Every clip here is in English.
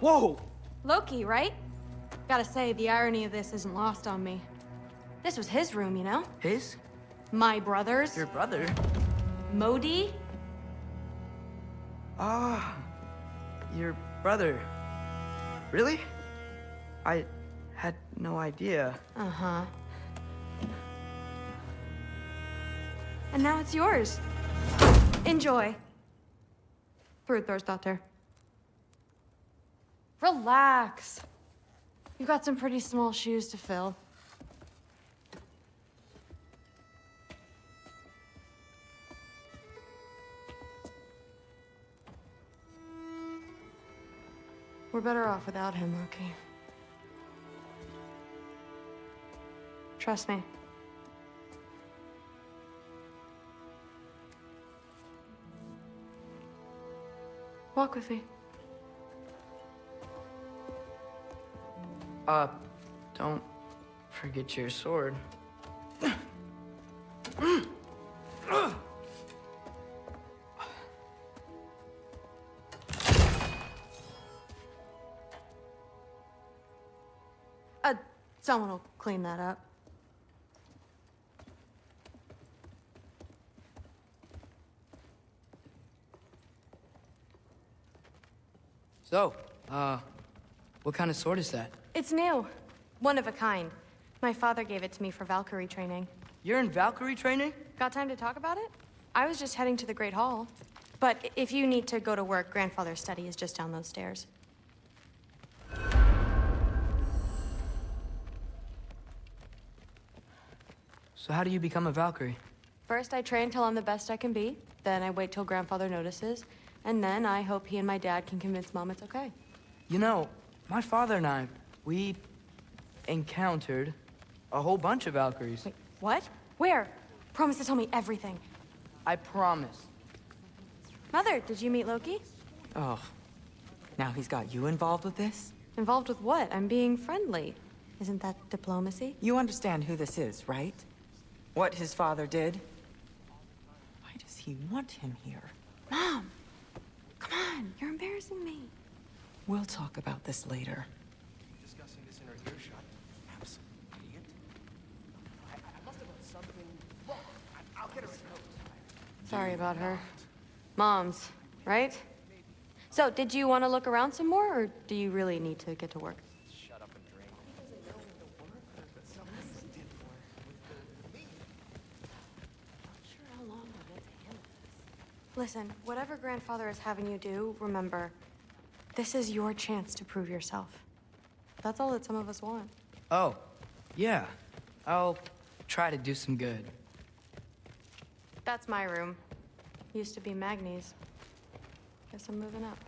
Whoa! Loki, right? Gotta say, the irony of this isn't lost on me. This was his room, you know? His? My brother's. Your brother? Modi? Ah, your brother. Really? I had no idea. Uh-huh. And now it's yours. Enjoy. Daughter. Relax. You've got some pretty small shoes to fill. We're better off without him, Loki. Trust me. Walk with me. Don't forget your sword. Someone will clean that up. So, what kind of sword is that? It's new. One of a kind. My father gave it to me for Valkyrie training. You're in Valkyrie training? Got time to talk about it? I was just heading to the Great Hall. But if you need to go to work, Grandfather's study is just down those stairs. So how do you become a Valkyrie? First, I train till I'm the best I can be. Then I wait till Grandfather notices. And then I hope he and my dad can convince Mom it's okay. You know, my father and I, we encountered a whole bunch of Valkyries. Wait, what? Where? Promise to tell me everything. I promise. Mother, did you meet Loki? Oh, now he's got you involved with this? Involved with what? I'm being friendly. Isn't that diplomacy? You understand who this is, right? What his father did? Why does he want him here? Mom! Come on, you're embarrassing me. We'll talk about this later. Discussing this in her earshot. Absolute idiot. I must have done something wrong. I'll get her a coat. Sorry about her. Mom's, right? So, did you want to look around some more, or do you really need to get to work? Shut up and drink. He doesn't know the work that someone did for with the Not sure how long I'll get to handle this. Listen, whatever Grandfather is having you do, remember, this is your chance to prove yourself. That's all that some of us want. Oh, yeah. I'll try to do some good. That's my room. Used to be Magni's. Guess I'm moving up.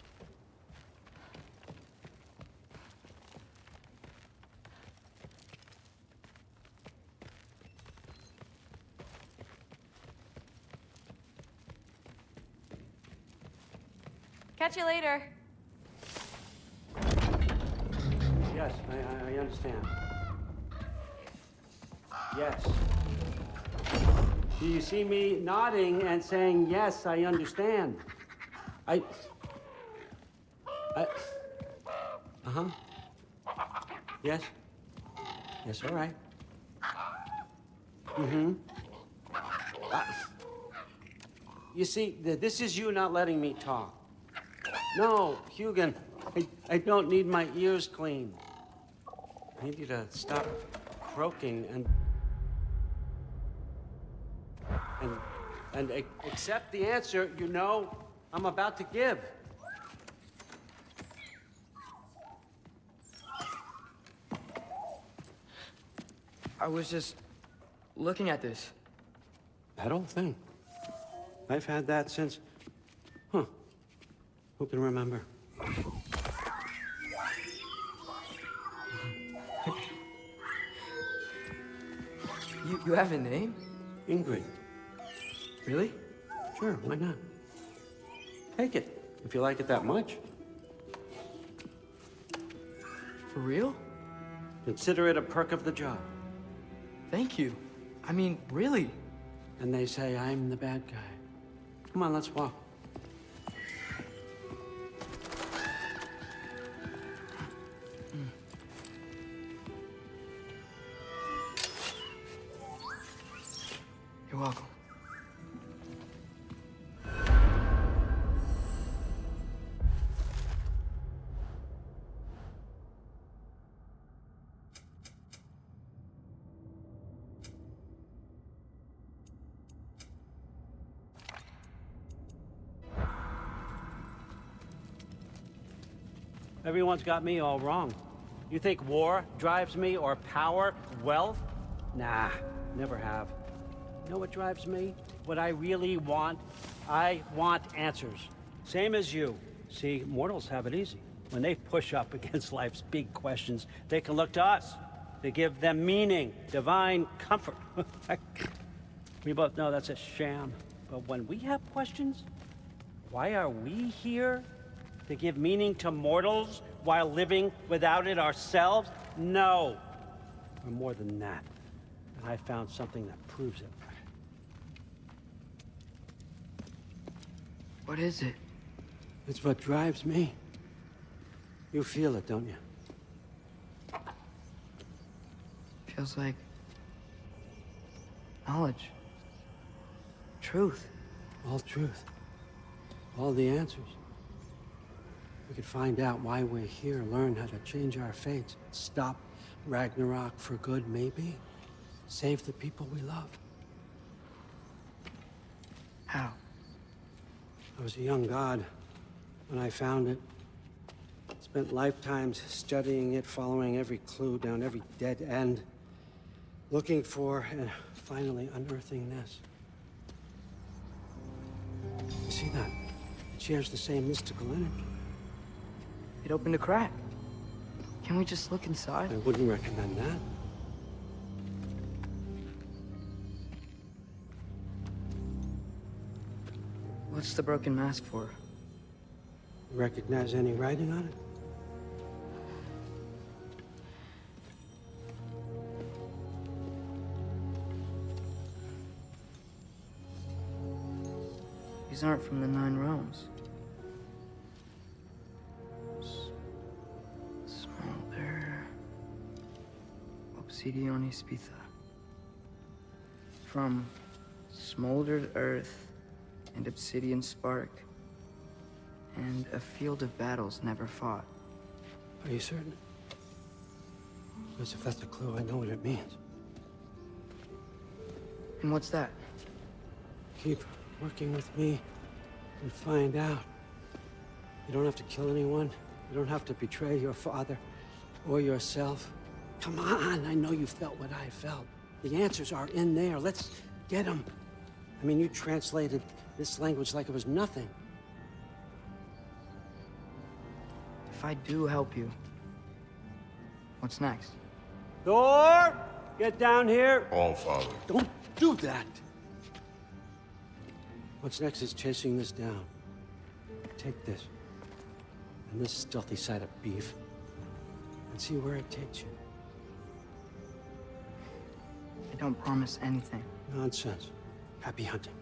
Catch you later. Yes, I understand. Yes. Do you see me nodding and saying, yes, I understand? Uh-huh. Yes? Yes, all right. Mm-hmm. You see, this is you not letting me talk. No, Hugin, I don't need my ears cleaned. I need you to stop croaking and accept the answer you know I'm about to give. I was just looking at this. That old thing. I've had that since... Who can remember? You have a name? Ingrid. Really? Sure, why not? Take it, if you like it that much. For real? Consider it a perk of the job. Thank you. I mean, really. And they say I'm the bad guy. Come on, let's walk. You're welcome. Everyone's got me all wrong. You think war drives me, or power, wealth? Nah, never have. You know what drives me? What I really want? I want answers. Same as you. See, mortals have it easy. When they push up against life's big questions, they can look to us. They give them meaning, divine comfort. We both know that's a sham. But when we have questions, why are we here? To give meaning to mortals while living without it ourselves? No. We're more than that. And I found something that proves it. What is it? It's what drives me. You feel it, don't you? Feels like knowledge. Truth. All truth. All the answers. We could find out why we're here, learn how to change our fates, stop Ragnarok for good, maybe. Save the people we love. How? I was a young god when I found it. Spent lifetimes studying it, following every clue down every dead end, looking for and finally unearthing this. You see that? It shares the same mystical energy. It opened a crack. Can we just look inside? I wouldn't recommend that. What's the broken mask for? Recognize any writing on it? These aren't from the Nine Realms. Smolder. Obsidione Spitha. From smoldered earth and obsidian spark. And a field of battles never fought. Are you certain? Because if that's a clue, I know what it means. And what's that? Keep working with me and find out. You don't have to kill anyone. You don't have to betray your father or yourself. Come on, I know you felt what I felt. The answers are in there. Let's get them. I mean, you translated this language like it was nothing. If I do help you, what's next? Thor, get down here. All Father. Don't do that. What's next is chasing this down. Take this and this stealthy side of beef and see where it takes you. I don't promise anything. Nonsense. Happy hunting.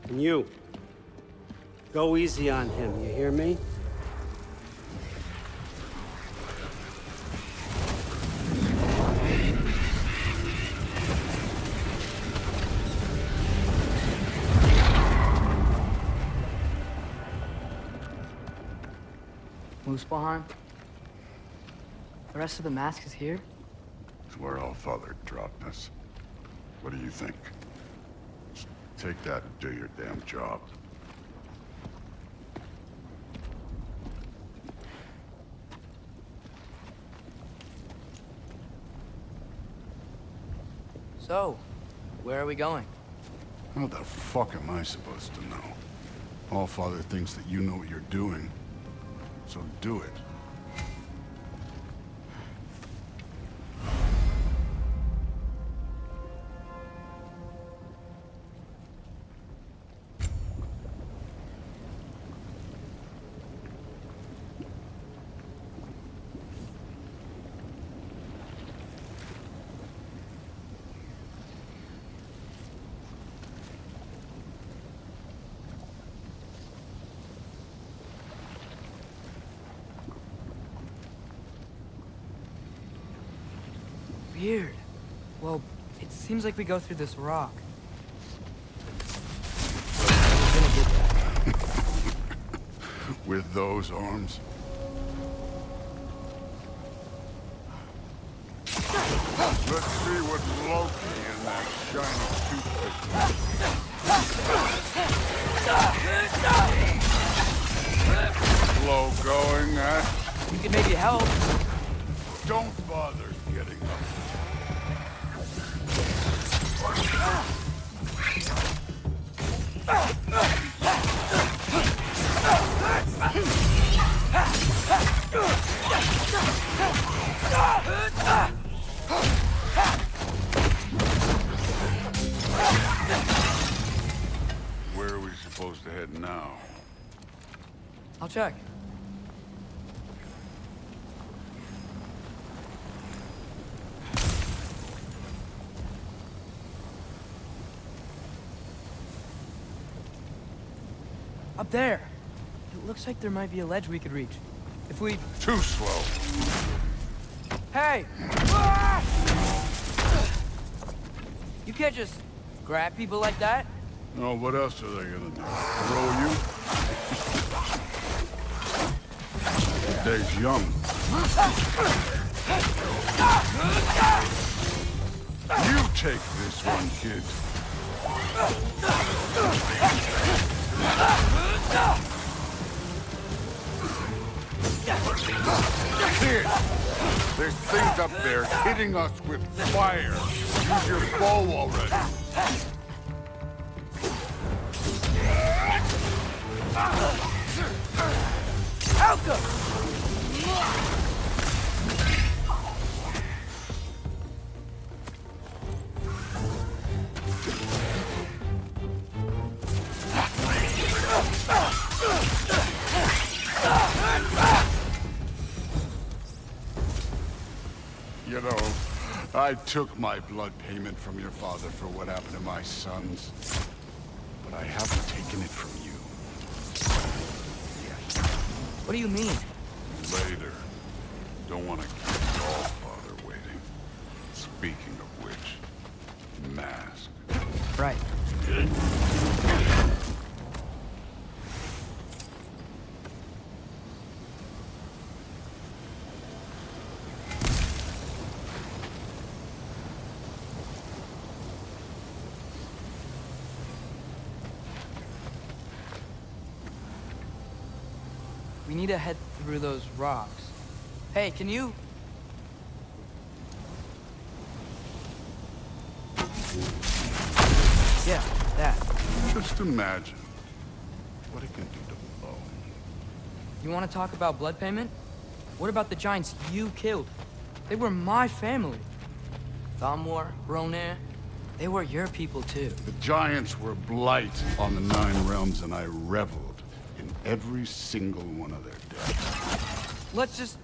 And you, go easy on him, you hear me? Muspelheim? The rest of the mask is here? It's where All Father dropped us. What do you think? Just take that and do your damn job. So, where are we going? How the fuck am I supposed to know? All Father thinks that you know what you're doing, so do it. Weird. Well, it's Seems like we go through this rock. We're gonna get there. With those arms? Let's see what Loki and that shiny toothpick slow going, huh? We could maybe help. Don't bother getting up. Where are we supposed to head now? I'll check. Up there. It looks like there might be a ledge we could reach. If we... Too slow. Hey! You can't just grab people like that. Oh, what else are they gonna do? Throw you? The day's young. You take this one, kid. Kid, there's things up there hitting us with fire. Use your bow already. Alka! You know, I took my blood payment from your father for what happened to my sons. But I haven't taken it from you. What do you mean? Later. Don't want to keep all father waiting. Speaking of which, mask. Right. We need to head through those rocks. Hey, can you... Yeah, that. Just imagine what it can do to blow. You want to talk about blood payment? What about the giants you killed? They were my family. Thamor, Ronir, they were your people too. The giants were blight on the 9 realms, and I reveled in every single one of their deaths. Let's just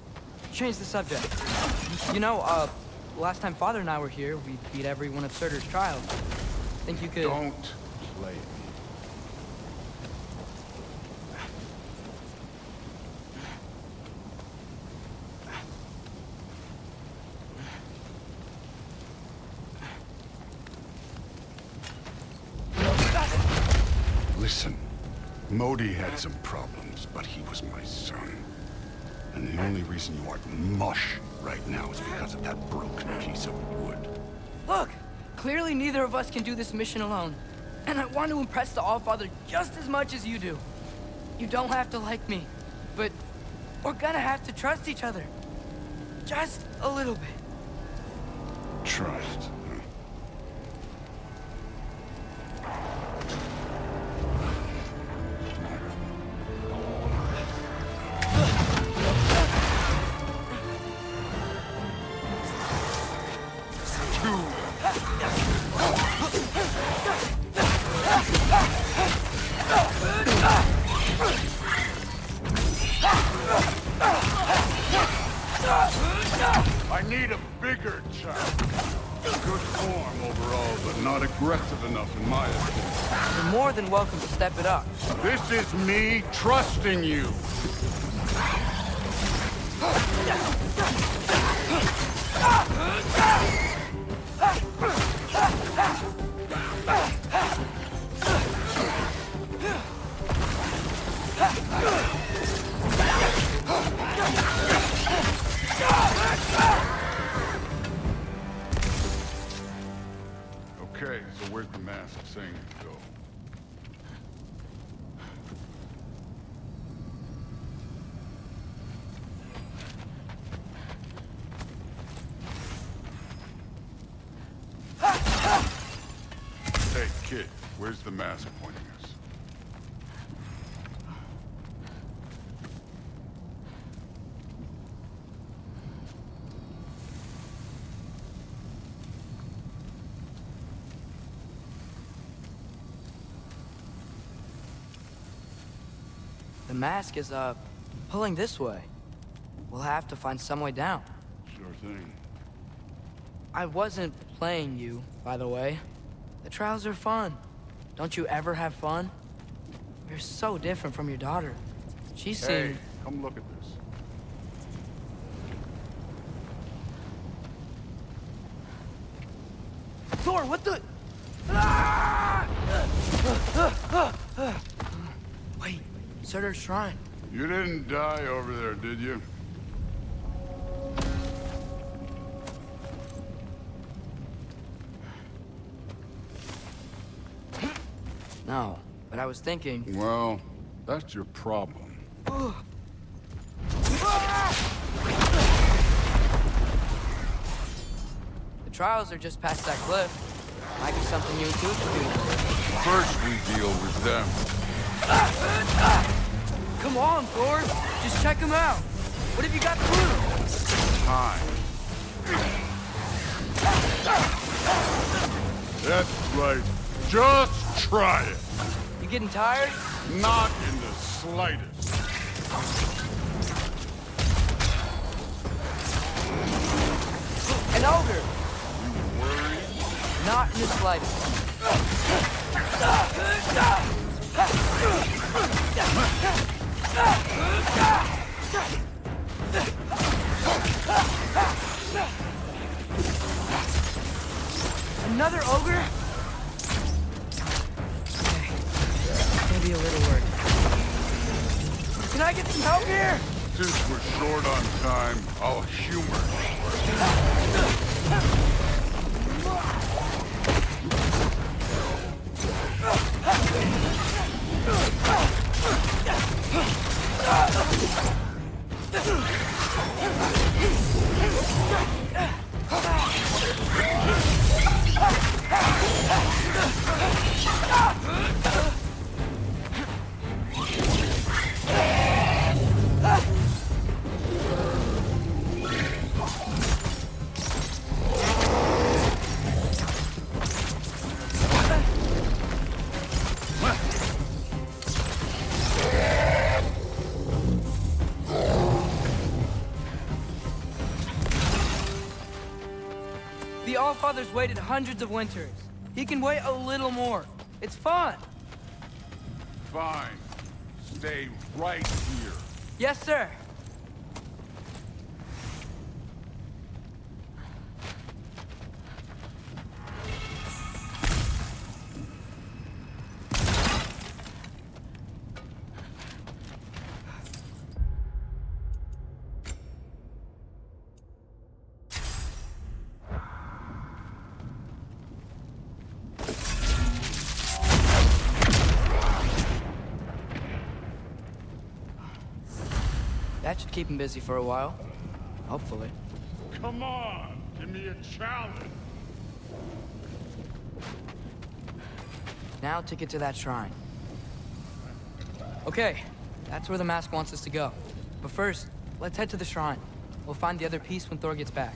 change the subject. You know, last time Father and I were here, we beat every one of Surtur's trials. Think you could... Don't play me. Listen, Modi had some problems, but he was my son. And the only reason you aren't mush right now is because of that broken piece of wood. Look! Clearly neither of us can do this mission alone. And I want to impress the Allfather just as much as you do. You don't have to like me, but we're gonna have to trust each other. Just a little bit. Trust. I need a bigger child. Good form overall, but not aggressive enough in my opinion. You're more than welcome to step it up. This is me trusting you. Okay, so where's the mask saying to go? Hey, kid, where's the mask pointing us? The mask is, pulling this way. We'll have to find some way down. Sure thing. I wasn't playing you, by the way. The trials are fun. Don't you ever have fun? You're so different from your daughter. She Hey, seemed... come look at this. Thor, what the... Wait, Surtur's shrine. You didn't die over there, did you? No, but I was thinking... Well, that's your problem. The trials are just past that cliff. Might be something you and Coop can do. First, we deal with them. Come on, Thor. Just check them out. What have you got to lose? Time. That's right. Just try it. You getting tired? Not in the slightest. An ogre. You worried? Not in the slightest. Another ogre? Okay. Maybe a little work. Can I get some help here? Since we're short on time, I'll humor The Allfather's waited hundreds of winters. He can wait a little more. It's fun. Fine. Stay right here. Yes, sir. That should keep him busy for a while. Hopefully. Come on, give me a challenge. Now to get to that shrine. Okay, that's where the mask wants us to go. But first, let's head to the shrine. We'll find the other piece when Thor gets back.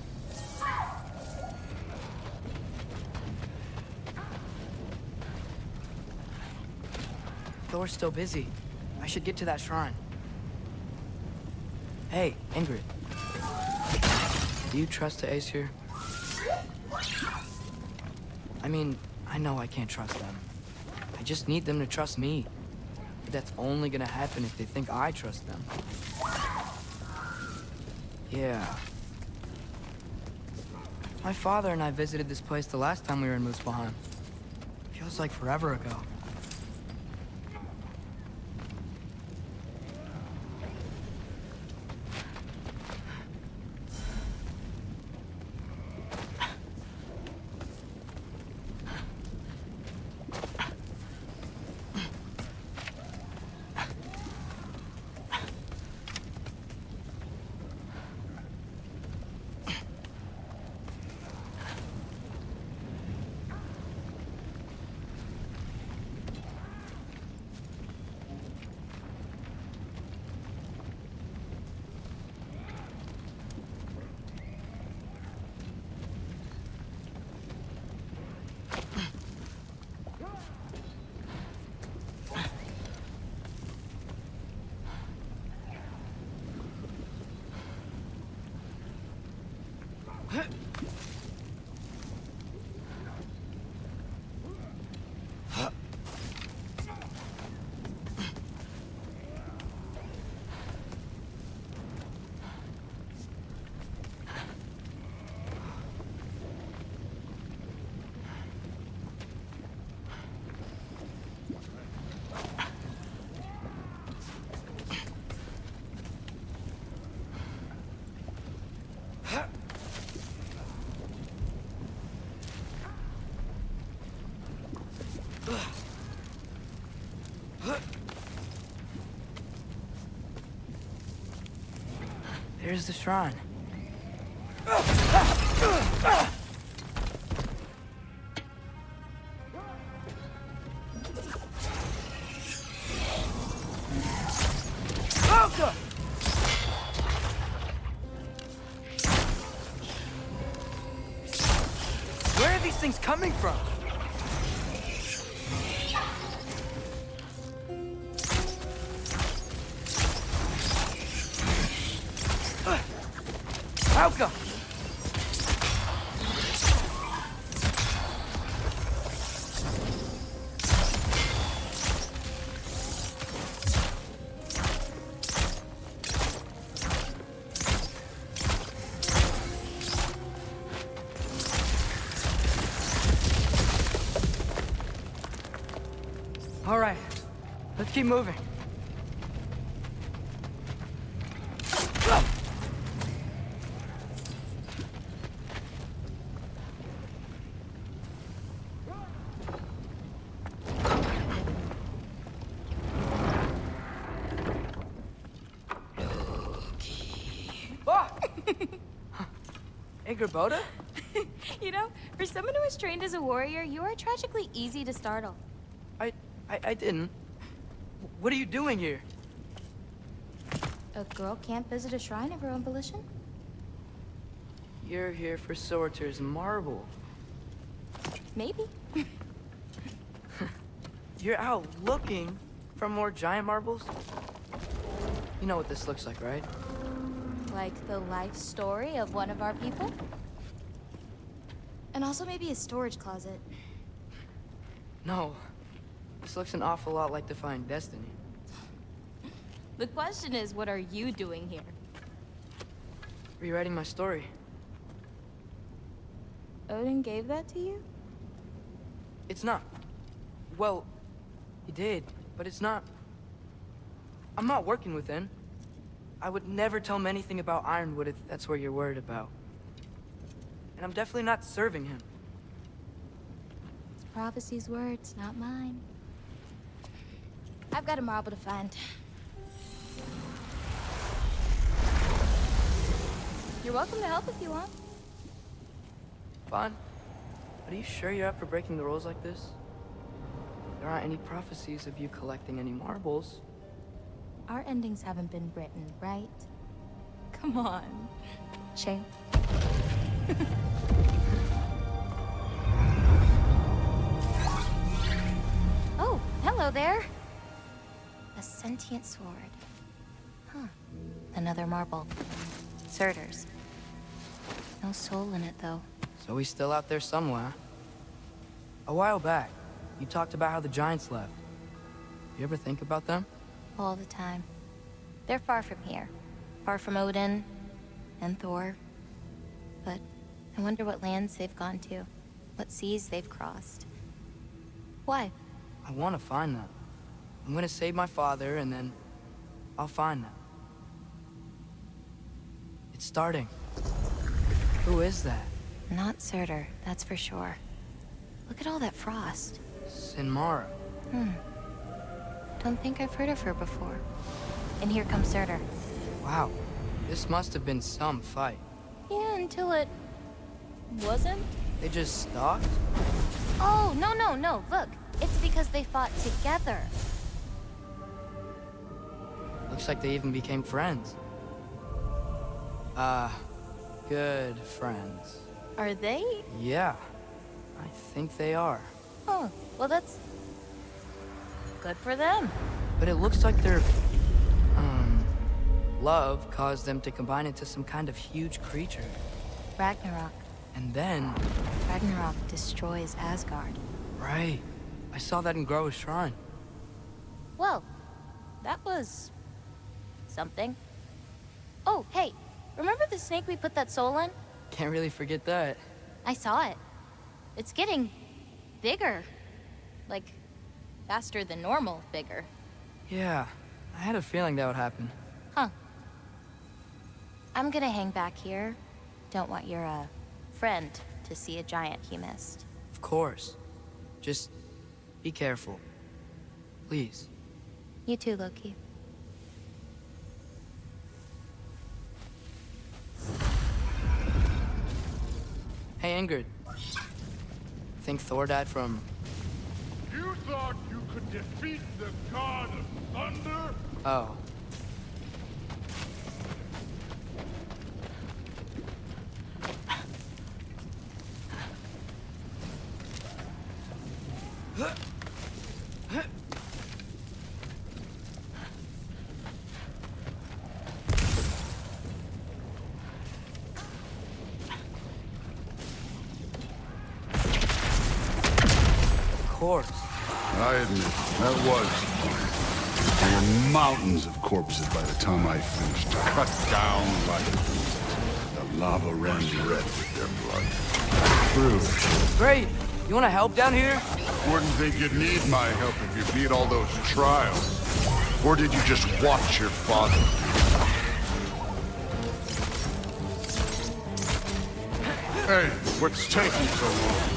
Thor's still busy. I should get to that shrine. Hey, Ingrid. Do you trust the Aesir? I mean, I know I can't trust them. I just need them to trust me. But that's only gonna happen if they think I trust them. Yeah. My father and I visited this place the last time we were in Muspelheim. Feels like forever ago. Here's the shrine. Alka! Where are these things coming from? Alka! All right, let's keep moving. Hey, Gerboda? You know, for someone who was trained as a warrior, you are tragically easy to startle. I didn't. What are you doing here? A girl can't visit a shrine of her own volition? You're here for Sorter's marble. Maybe. You're out looking for more giant marbles? You know what this looks like, right? Like the life story of one of our people? And also maybe a storage closet. No. This looks an awful lot like Defying Destiny. The question is, what are you doing here? Rewriting my story. Odin gave that to you? It's not. Well, he did, but it's not. I'm not working with him. I would never tell him anything about Ironwood if that's what you're worried about. And I'm definitely not serving him. It's prophecy's words, not mine. I've got a marble to find. You're welcome to help if you want. Fine. But are you sure you're up for breaking the rules like this? There aren't any prophecies of you collecting any marbles. Our endings haven't been written, right? Come on. Shame. Oh, hello there. A sentient sword. Huh. Another marble. Surtur's. No soul in it, though. So he's still out there somewhere. A while back, you talked about how the giants left. You ever think about them? All the time. They're far from here. Far from Odin and Thor. But I wonder what lands they've gone to. What seas they've crossed. Why? I want to find them. I'm gonna save my father, and then I'll find them. It's starting. Who is that? Not Surtur, that's for sure. Look at all that frost. Sinmara. Don't think I've heard of her before. And here comes Surtur. Wow. This must have been some fight. Yeah, until it... wasn't? They just stalked? Oh, no. Look, it's because they fought together. Looks like they even became friends. Good friends. Are they? Yeah, I think they are. Oh, well that's... good for them. But it looks like their, love caused them to combine into some kind of huge creature. Ragnarok. And then... Ragnarok destroys Asgard. Right. I saw that in Groa's shrine. Well, that was... something. Oh, hey, remember the snake we put that soul in? Can't really forget that. I saw it. It's getting... bigger. Like, faster than normal bigger. Yeah, I had a feeling that would happen. Huh. I'm gonna hang back here. Don't want your, friend to see a giant he missed. Of course. Just be careful. Please. You too, Loki. angered. Think Thor died from... You thought you could defeat the god of thunder? Oh. Of course. I admit, that was fun. There were mountains of corpses by the time I finished. Cut down like the lava ran red with their blood. True. Great. You want to help down here? Wouldn't think you'd need my help if you beat all those trials. Or did you just watch your father? Hey, what's taking so long?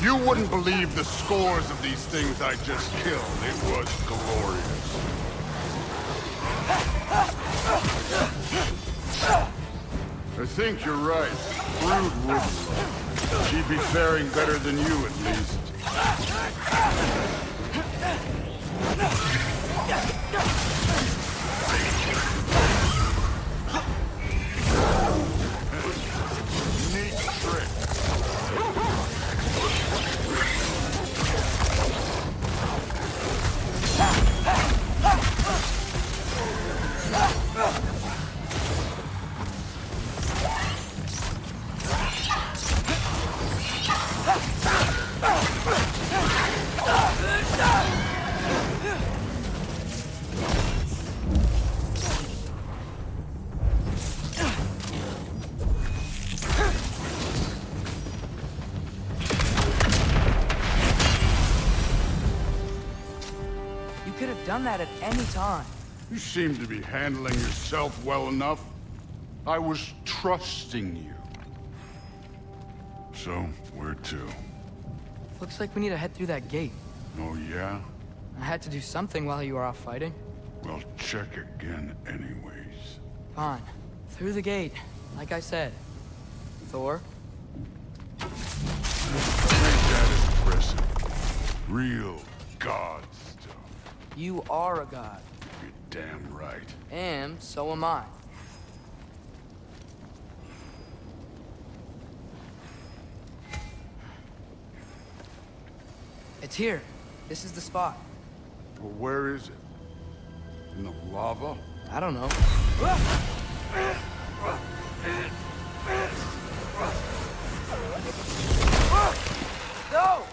You wouldn't believe the scores of these things I just killed. It was glorious. I think you're right. Brood wouldn't. She'd be faring better than you, at least. Neat trick. You could have done that at any time. You seem to be handling yourself well enough. I was trusting you. So, where to? Looks like we need to head through that gate. Oh, yeah? I had to do something while you were off fighting. Well, check again anyways. Fine. Through the gate, like I said. Thor? Ain't that impressive? Real god stuff. You are a god. You're damn right. And so am I. It's here. This is the spot. Well, where is it? In the lava? I don't know. No!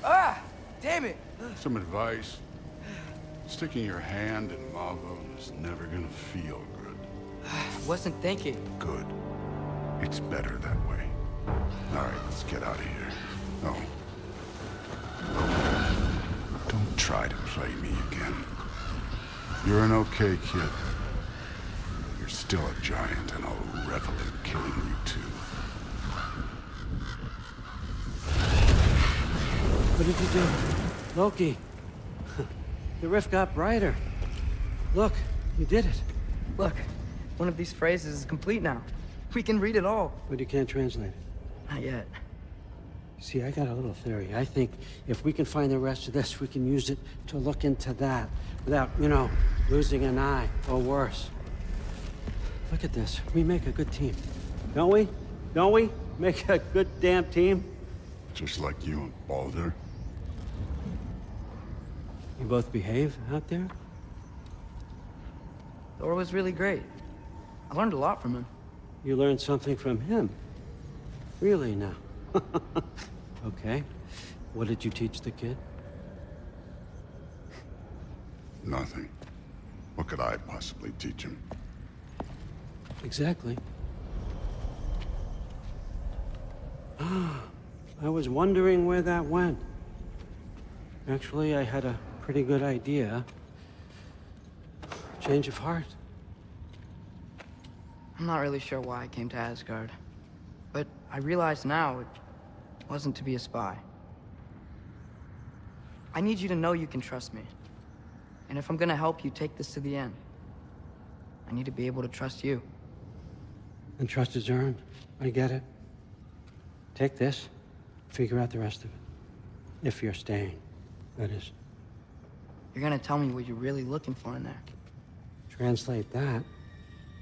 Ah! Damn it! Some advice. Sticking your hand in lava is never gonna feel good. Wasn't thinking. Good. It's better that way. All right, let's get out of here. Oh. Don't try to play me again. You're an okay kid. You're still a giant, and I'll revel in killing you too. What did you do? Loki. The rift got brighter. Look, you did it. Look, one of these phrases is complete now. We can read it all. But you can't translate it. Not yet. See, I got a little theory. I think if we can find the rest of this, we can use it to look into that without, you know, losing an eye or worse. Look at this. We make a good team. Don't we? Don't we? Make a good damn team? Just like you and Baldur. You both behave out there? Thor was really great. I learned a lot from him. You learned something from him? Really now? Okay. What did you teach the kid? Nothing. What could I possibly teach him? Exactly. I was wondering where that went. Actually, I had a pretty good idea. Change of heart. I'm not really sure why I came to Asgard. But I realize now it wasn't to be a spy. I need you to know you can trust me. And if I'm gonna help you take this to the end, I need to be able to trust you. And trust is earned. I get it. Take this, figure out the rest of it. If you're staying, that is. You're gonna tell me what you're really looking for in there. Translate that,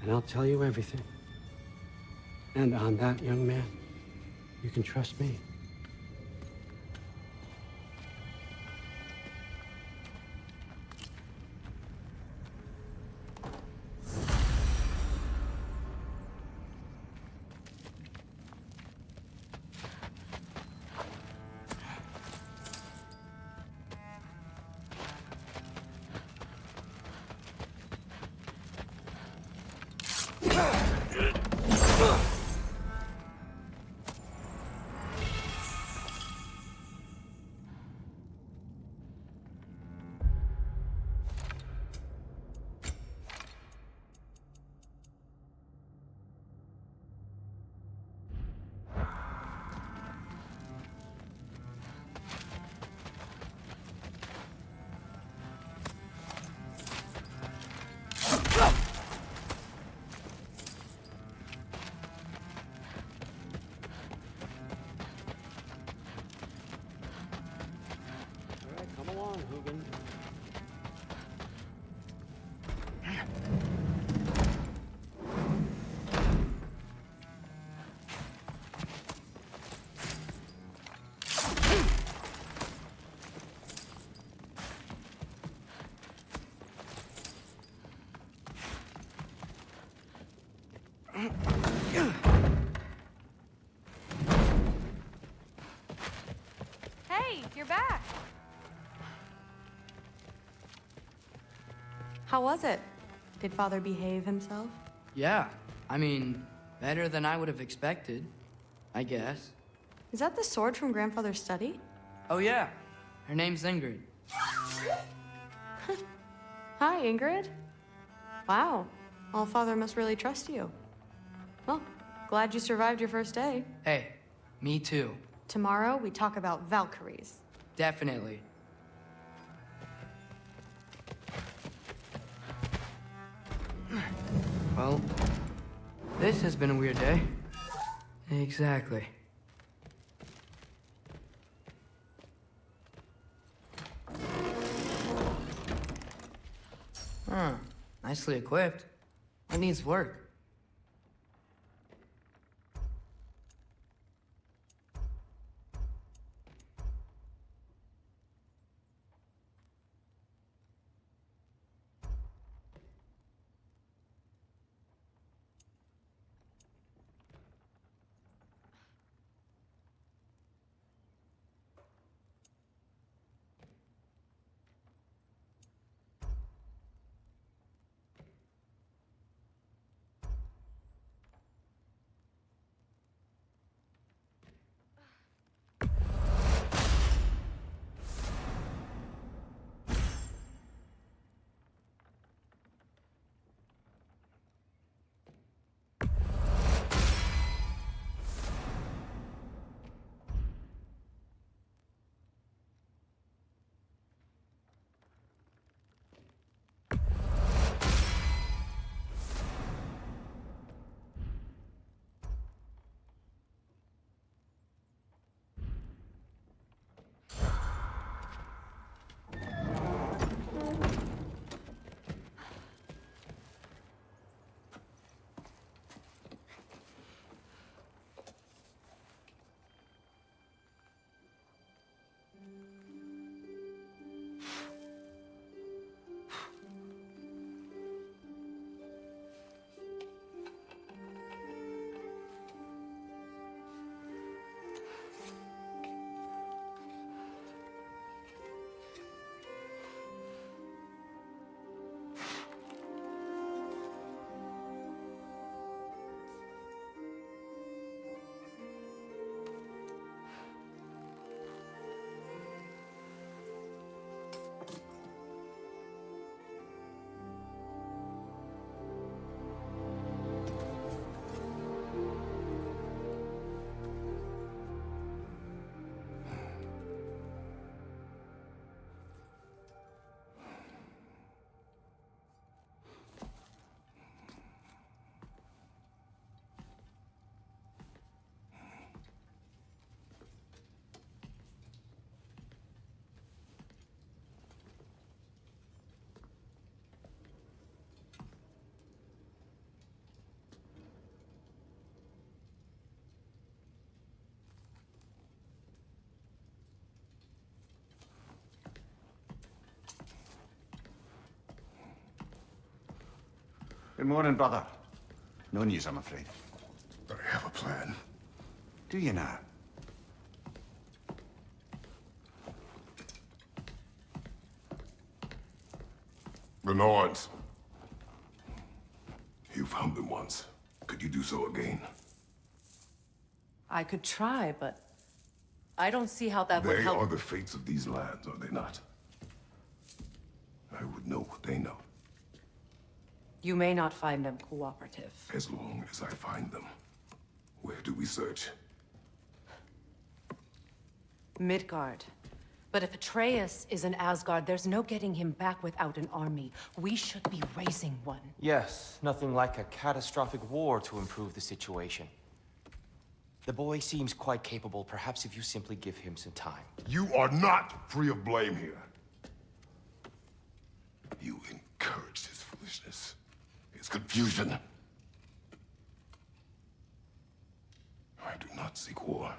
and I'll tell you everything. And on that, young man, you can trust me. All right, come along, Hugin. Hey, you're back. How was it? Did Father behave himself? Yeah, I mean, better than I would have expected, I guess. Is that the sword from Grandfather's study? Oh yeah, her name's Ingrid. Hi, Ingrid. Wow, All-Father must really trust you. Well, glad you survived your first day. Hey, me too. Tomorrow, we talk about Valkyries. Definitely. Well, this has been a weird day. Exactly. Huh. Nicely equipped. What needs work? Good morning, brother. No news, I'm afraid. I have a plan. Do you now? The Norns. You found them once. Could you do so again? I could try, but I don't see how that would They help. are the fates of these lands, are they not? I would know what they know, You may not find them cooperative. as long as I find them. Where do we search? Midgard. But if Atreus is in Asgard, there's no getting him back without an army. We should be raising one. Yes, nothing like a catastrophic war to improve the situation. The boy seems quite capable. Perhaps if you simply give him some time. You are not free of blame here. You encouraged his foolishness, his confusion. I do not seek war.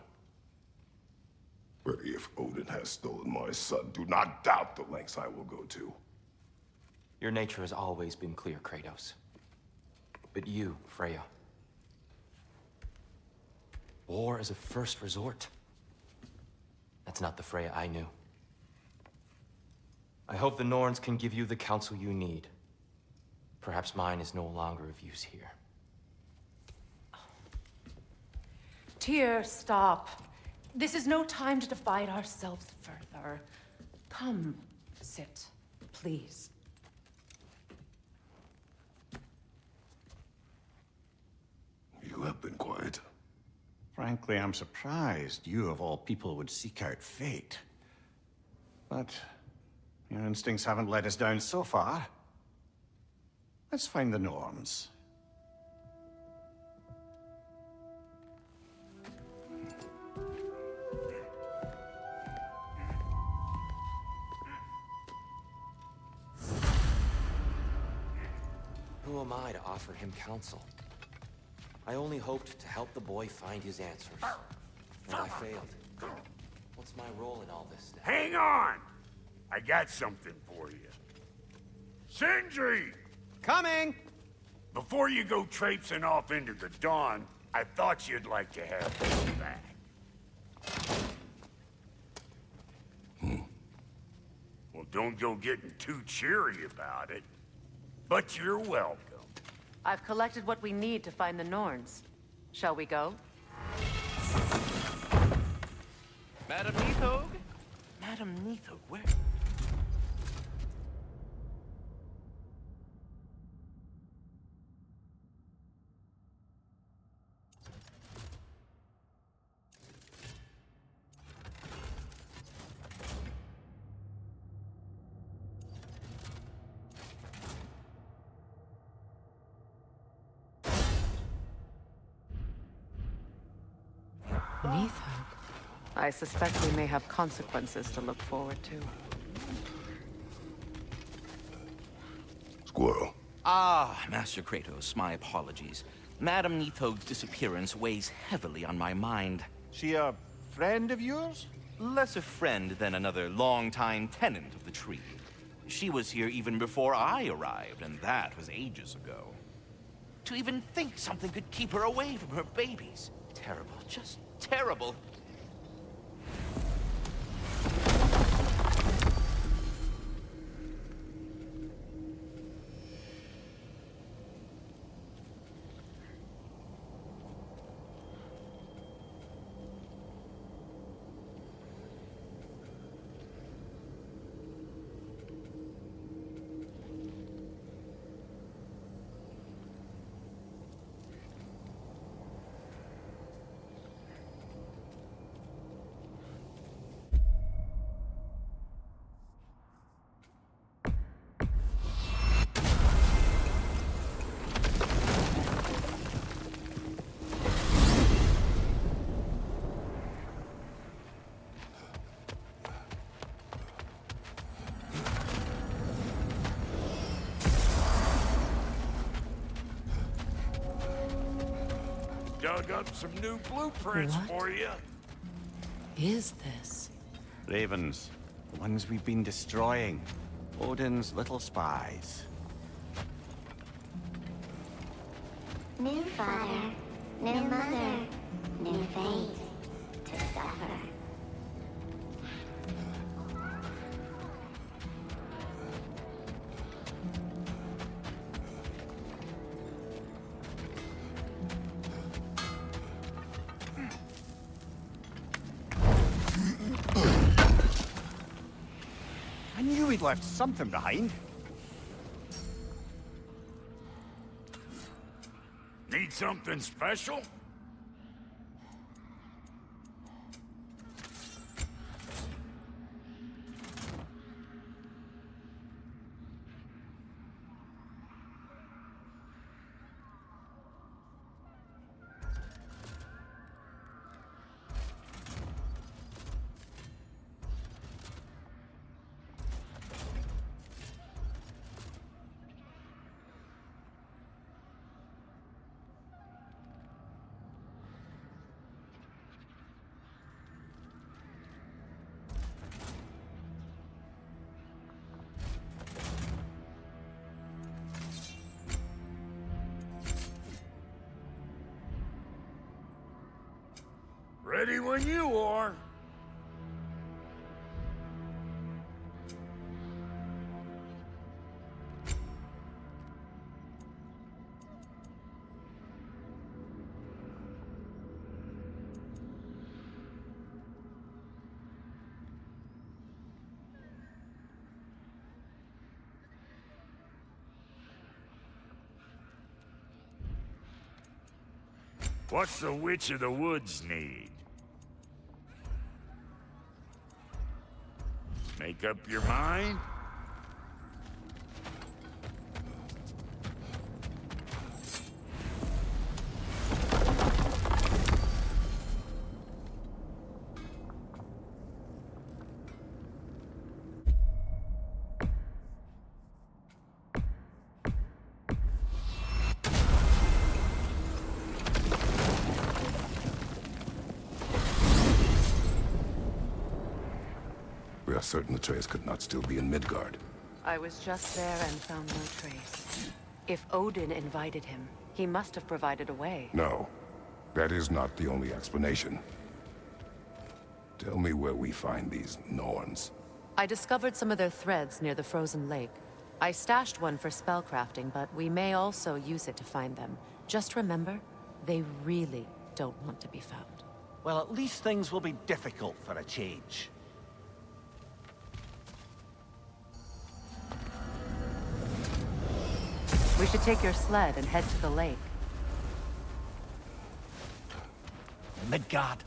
But if Odin has stolen my son, do not doubt the lengths I will go to. Your nature has always been clear, Kratos. But you, Freya. War is a first resort. That's not the Freya I knew. I hope the Norns can give you the counsel you need. Perhaps mine is no longer of use here. Tyr, stop. This is no time to divide ourselves further. Come, sit, please. You have been quiet. Frankly, I'm surprised you, of all people, would seek out fate. But your instincts haven't let us down so far. Let's find the Norns. Who am I to offer him counsel? I only hoped to help the boy find his answers. And I failed. What's my role in all this now? Hang on! I got something for you. Sindri! Coming! Before you go traipsing off into the dawn, I thought you'd like to have this back. Well, don't go getting too cheery about it. But you're welcome. I've collected what we need to find the Norns. Shall we go? Madam Nithog? Madam Nithog, where? Nithog. I suspect we may have consequences to look forward to. Squirrel. Ah, Master Kratos, my apologies. Madam Nithog's disappearance weighs heavily on my mind. She a friend of yours? Less a friend than another longtime tenant of the tree. She was here even before I arrived, and that was ages ago. To even think something could keep her away from her babies. Terrible, just terrible. Dug up some new blueprints for you. Is this? Ravens. The ones we've been destroying. Odin's little spies. New father, new mother, new fate to suffer. I knew he'd left something behind. Need something special? Ready when you are. What's the Witch of the Woods need? Make up your mind? We are certain Atreus could not still be in Midgard. I was just there and found no trace. If Odin invited him, he must have provided a way. No, that is not the only explanation. Tell me where we find these Norns. I discovered some of their threads near the frozen lake. I stashed one for spellcrafting, but we may also use it to find them. Just remember, they really don't want to be found. Well, at least things will be difficult for a change. We should take your sled and head to the lake. Midgard.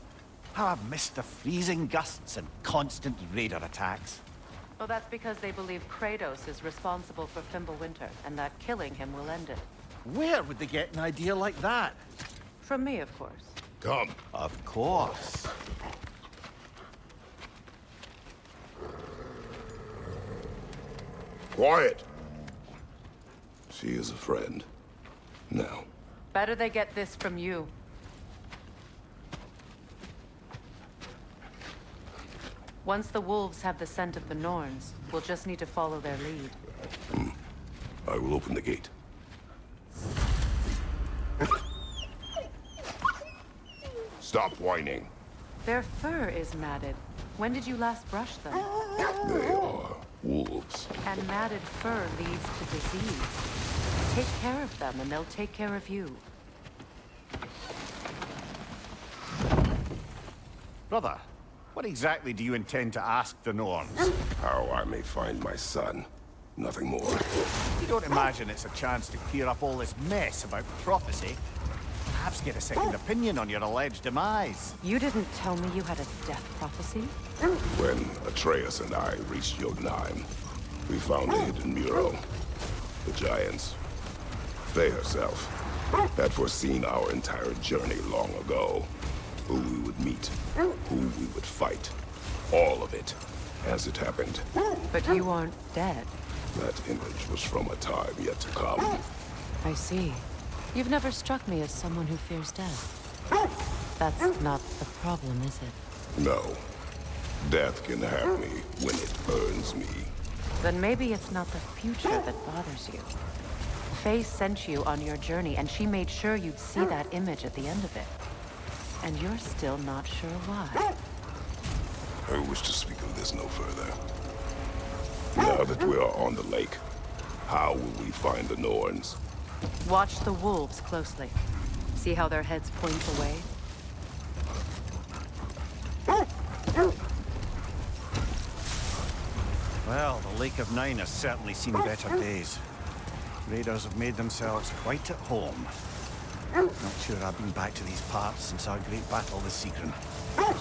How I've missed the freezing gusts and constant raider attacks. Well, that's because they believe Kratos is responsible for Fimbulwinter, and that killing him will end it. Where would they get an idea like that? From me, of course. Come. Of course. Quiet! She is a friend. Now. Better they get this from you. Once the wolves have the scent of the Norns, we'll just need to follow their lead. I will open the gate. Stop whining. Their fur is matted. When did you last brush them? They are wolves. And matted fur leads to disease. Take care of them, and they'll take care of you. Brother, what exactly do you intend to ask the Norns? How I may find my son. Nothing more. You don't imagine it's a chance to clear up all this mess about prophecy? Perhaps get a second opinion on your alleged demise. You didn't tell me you had a death prophecy? When Atreus and I reached Jotunheim, we found a hidden mural. The Giants, Faye herself, had foreseen our entire journey long ago. Who we would meet, who we would fight. All of it, as it happened. But you aren't dead. That image was from a time yet to come. I see. You've never struck me as someone who fears death. That's not the problem, is it? No. Death can have me when it burns me. Then maybe it's not the future that bothers you. Faye sent you on your journey, and she made sure you'd see that image at the end of it. And you're still not sure why. I wish to speak of this no further. Now that we are on the lake, how will we find the Norns? Watch the wolves closely. See how their heads point away? Well, the Lake of Nine has certainly seen better days. Raiders have made themselves quite at home. Not sure I've been back to these parts since our great battle with Seegrin.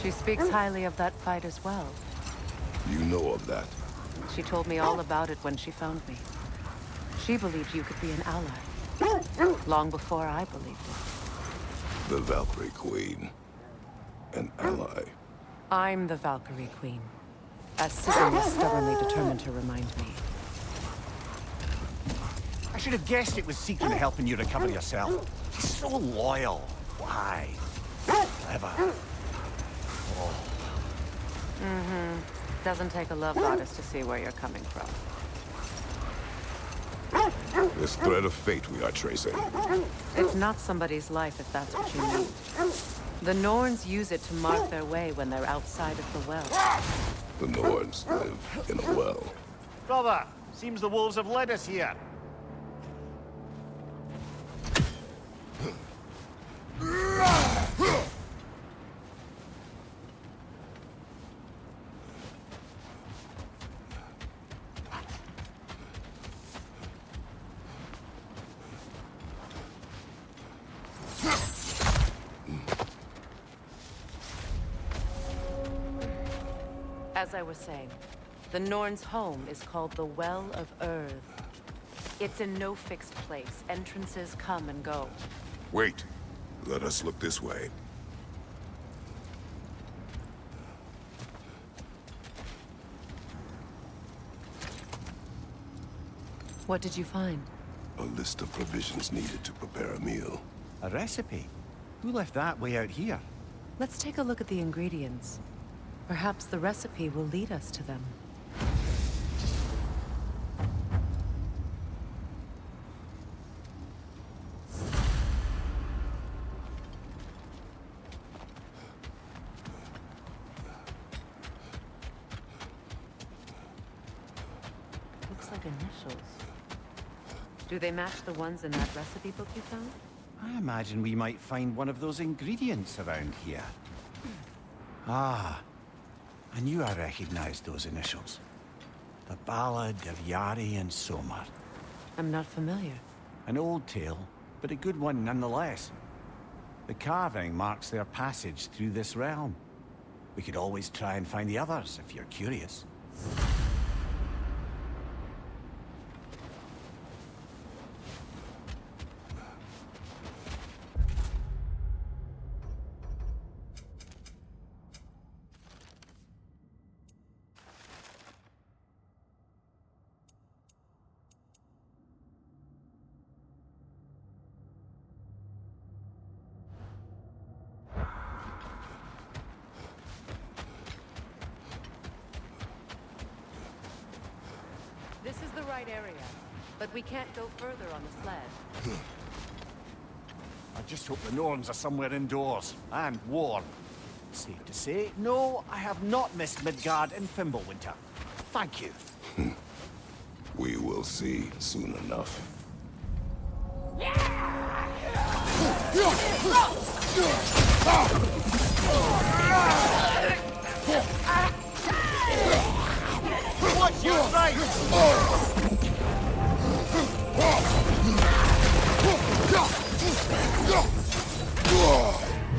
She speaks highly of that fight as well. You know of that? She told me all about it when she found me. She believed you could be an ally. Long before I believed it. The Valkyrie Queen. An ally. I'm the Valkyrie Queen. As Sigurd was stubbornly determined to remind me. I should have guessed it was Seegrin helping you recover yourself. She's so loyal. Why? Clever. Oh. Doesn't take a love goddess to see where you're coming from. This thread of fate we are tracing. It's not somebody's life if that's what you mean. The Norns use it to mark their way when they're outside of the well. The Norns live in a well. Brother, seems the wolves have led us here. As I was saying, the Norns' home is called the Well of Earth. It's in no fixed place. Entrances come and go. Wait. Let us look this way. What did you find? A list of provisions needed to prepare a meal. A recipe? Who left that way out here? Let's take a look at the ingredients. Perhaps the recipe will lead us to them. Looks like initials. Do they match the ones in that recipe book you found? I imagine we might find one of those ingredients around here. Ah, I knew I recognized those initials. The Ballad of Yari and Somar. I'm not familiar. An old tale, but a good one nonetheless. The carving marks their passage through this realm. We could always try and find the others, if you're curious. This is the right area, but we can't go further on the sled. I just hope the Norns are somewhere indoors, and warm. Safe to say, no, I have not missed Midgard in Fimbulwinter. Thank you. We will see soon enough. What's your right?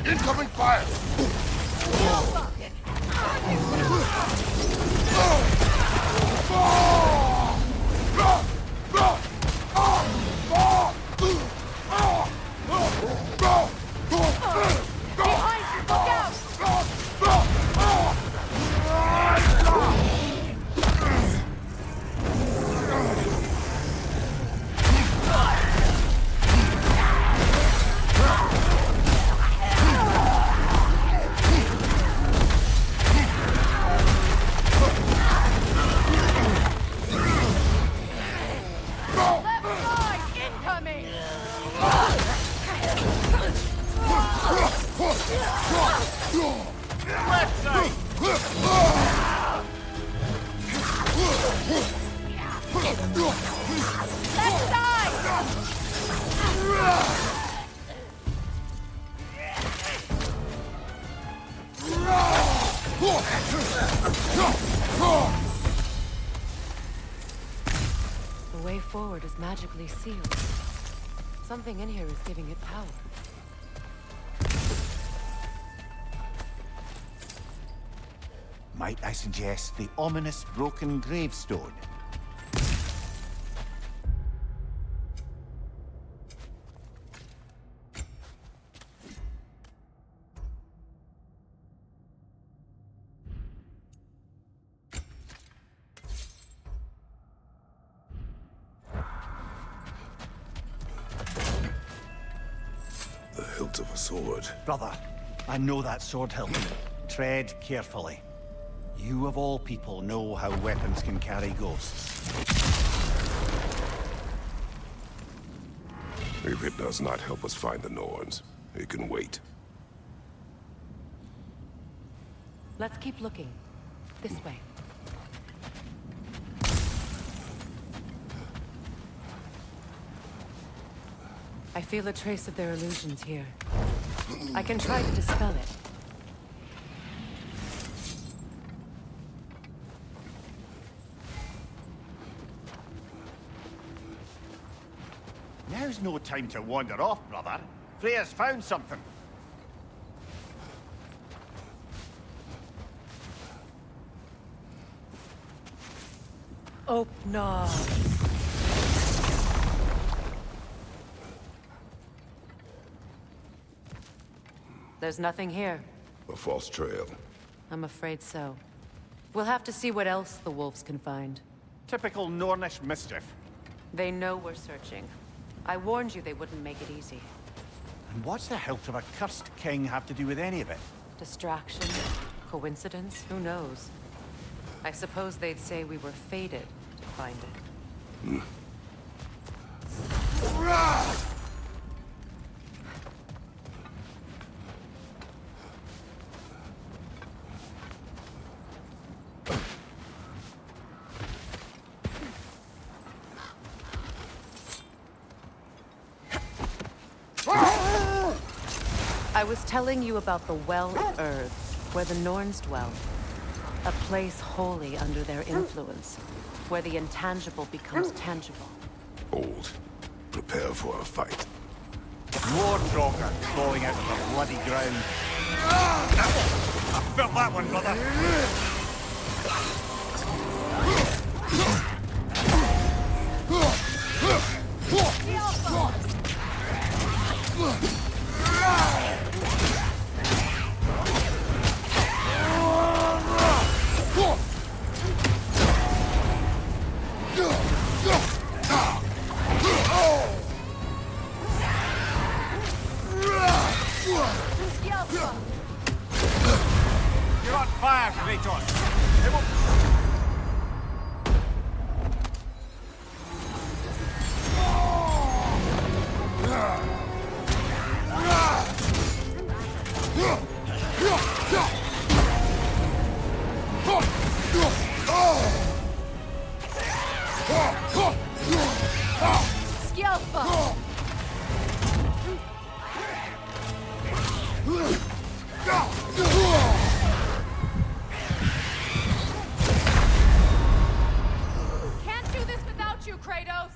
Incoming fire! Left side! The way forward is magically sealed. Something in here is giving it power. Might I suggest the ominous broken gravestone? The hilt of a sword. Brother, I know that sword hilt. Tread carefully. You of all people know how weapons can carry ghosts. If it does not help us find the Norns, it can wait. Let's keep looking. This way. I feel a trace of their illusions here. I can try to dispel it. Now's no time to wander off, brother. Freya's found something. Oh, no. There's nothing here. A false trail. I'm afraid so. We'll have to see what else the wolves can find. Typical Nornish mischief. They know we're searching. I warned you they wouldn't make it easy. And what's the hilt of a cursed king have to do with any of it? Distraction? Coincidence? Who knows? I suppose they'd say we were fated to find it. I was telling you about the Well of Earth, where the Norns dwell. A place wholly under their influence, where the intangible becomes tangible. Old. Prepare for a fight. More Draugr crawling out of the bloody ground. I felt that one, brother. You're on fire, Kratos. It will... Can't do this without you, Kratos!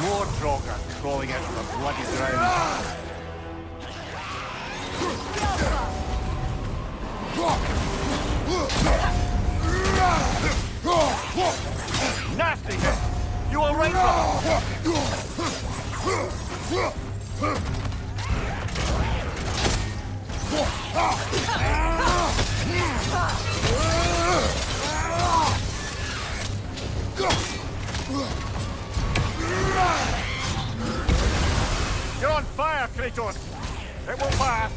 More Draugr crawling out of the bloody ground. Nasty hit! You alright, brother? You're on fire, Kratos! It will pass!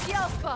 Yelpa!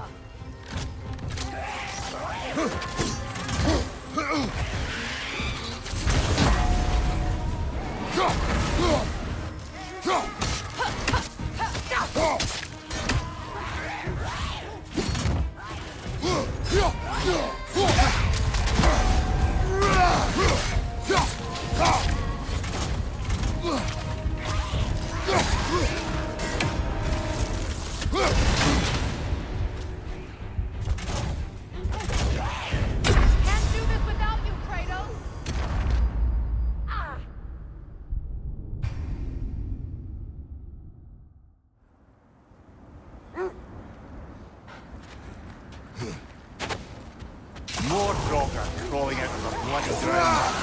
More Droga crawling out of the bloody ground.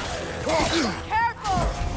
Careful!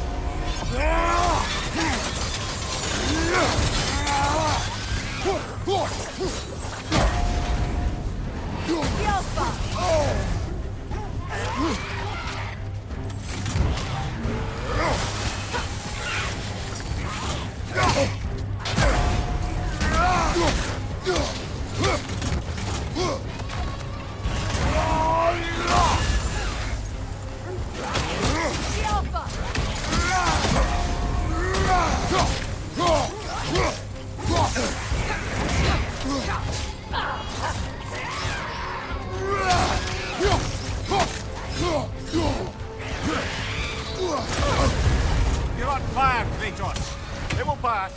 You're on fire, Kratos. It will pass.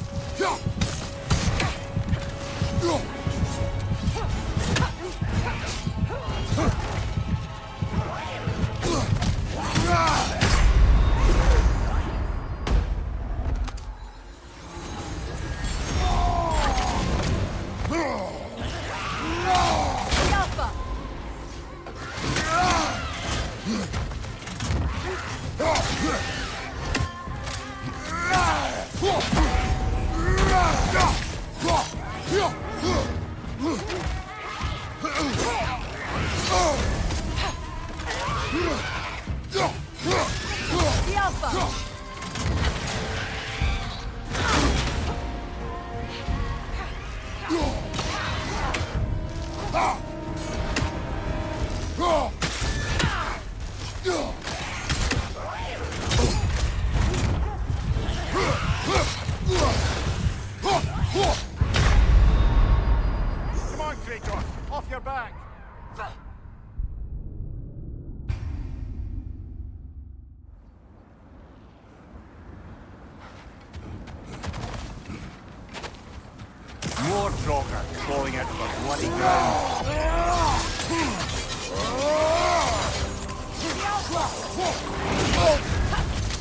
Come on, Kratos. Off your back. More Droga crawling out of the bloody ground.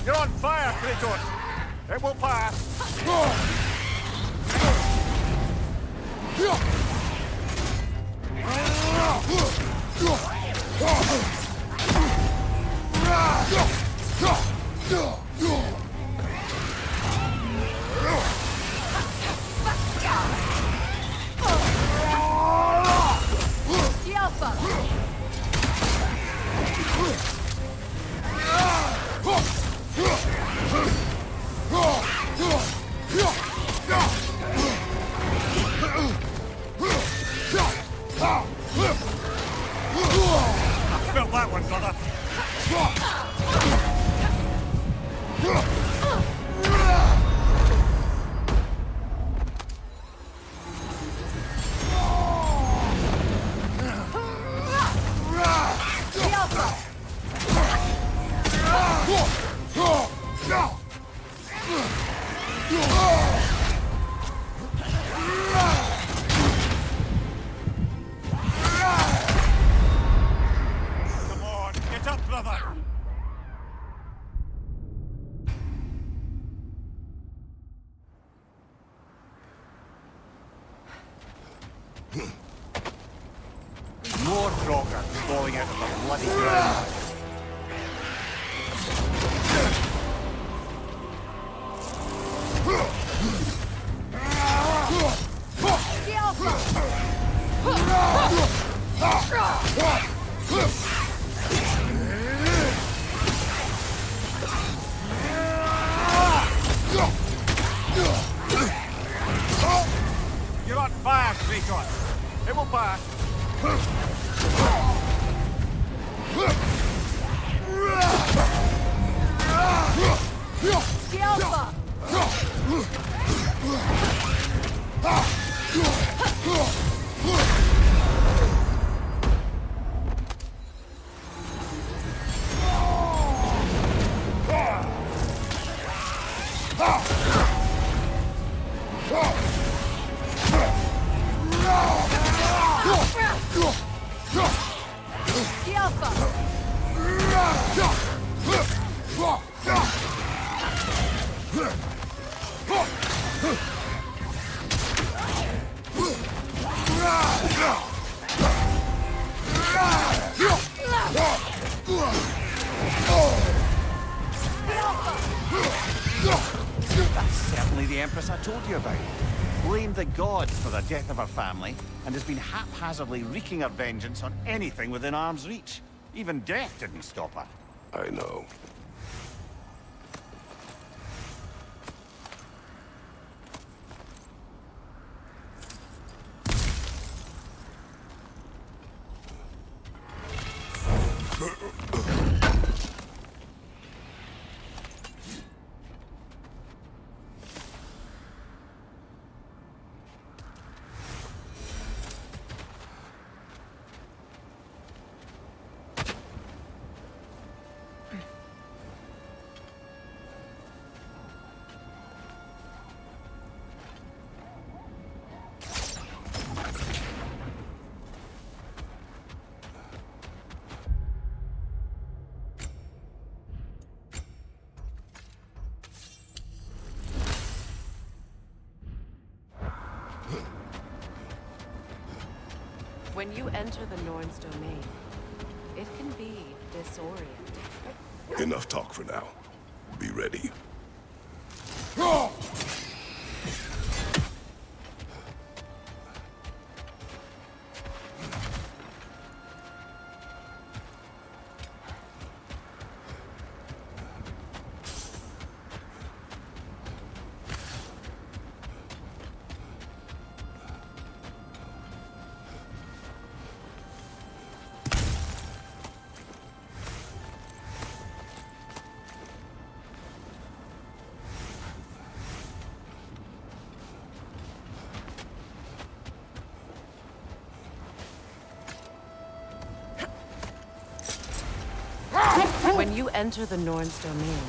You're on fire, Kratos. It will pass. I felt that one, brother. Come on, get up, brother. More Droga falling out of the bloody ground. Fire, Kratos! It will pass! The Alpha! The That's certainly the Empress I told you about. Blamed the gods for the death of her family, and has been haphazardly wreaking her vengeance on anything within arm's reach. Even death didn't stop her. I know. When you enter the Norns' domain, it can be disorienting. Enough talk for now. Be ready. When you enter the Norns' domain,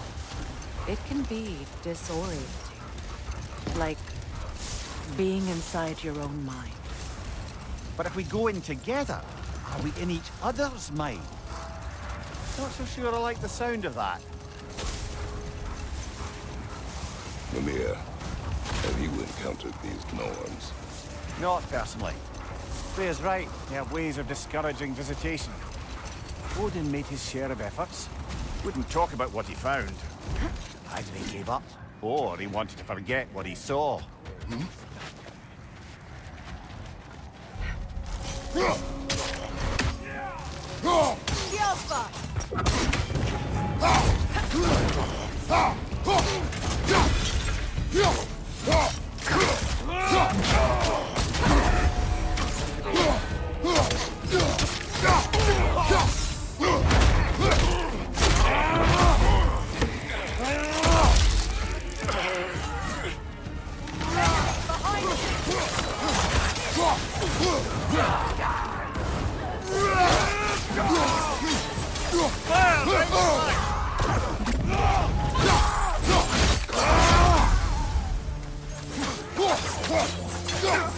it can be disorienting. Like being inside your own mind. But if we go in together, are we in each other's mind? Not so sure I like the sound of that. Mimir, have you encountered these Norns? Not personally. Freya's right. They have ways of discouraging visitation. Odin made his share of efforts. Wouldn't talk about what he found. Either he gave up, or he wanted to forget what he saw. The Alpha!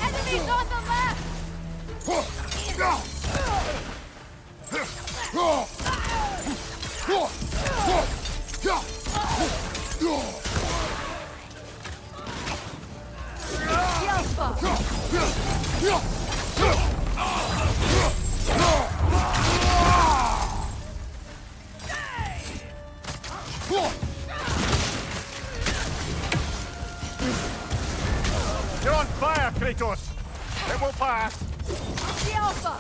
Enemies on the left! The You're on fire, Kratos! It will pass! The Alpha!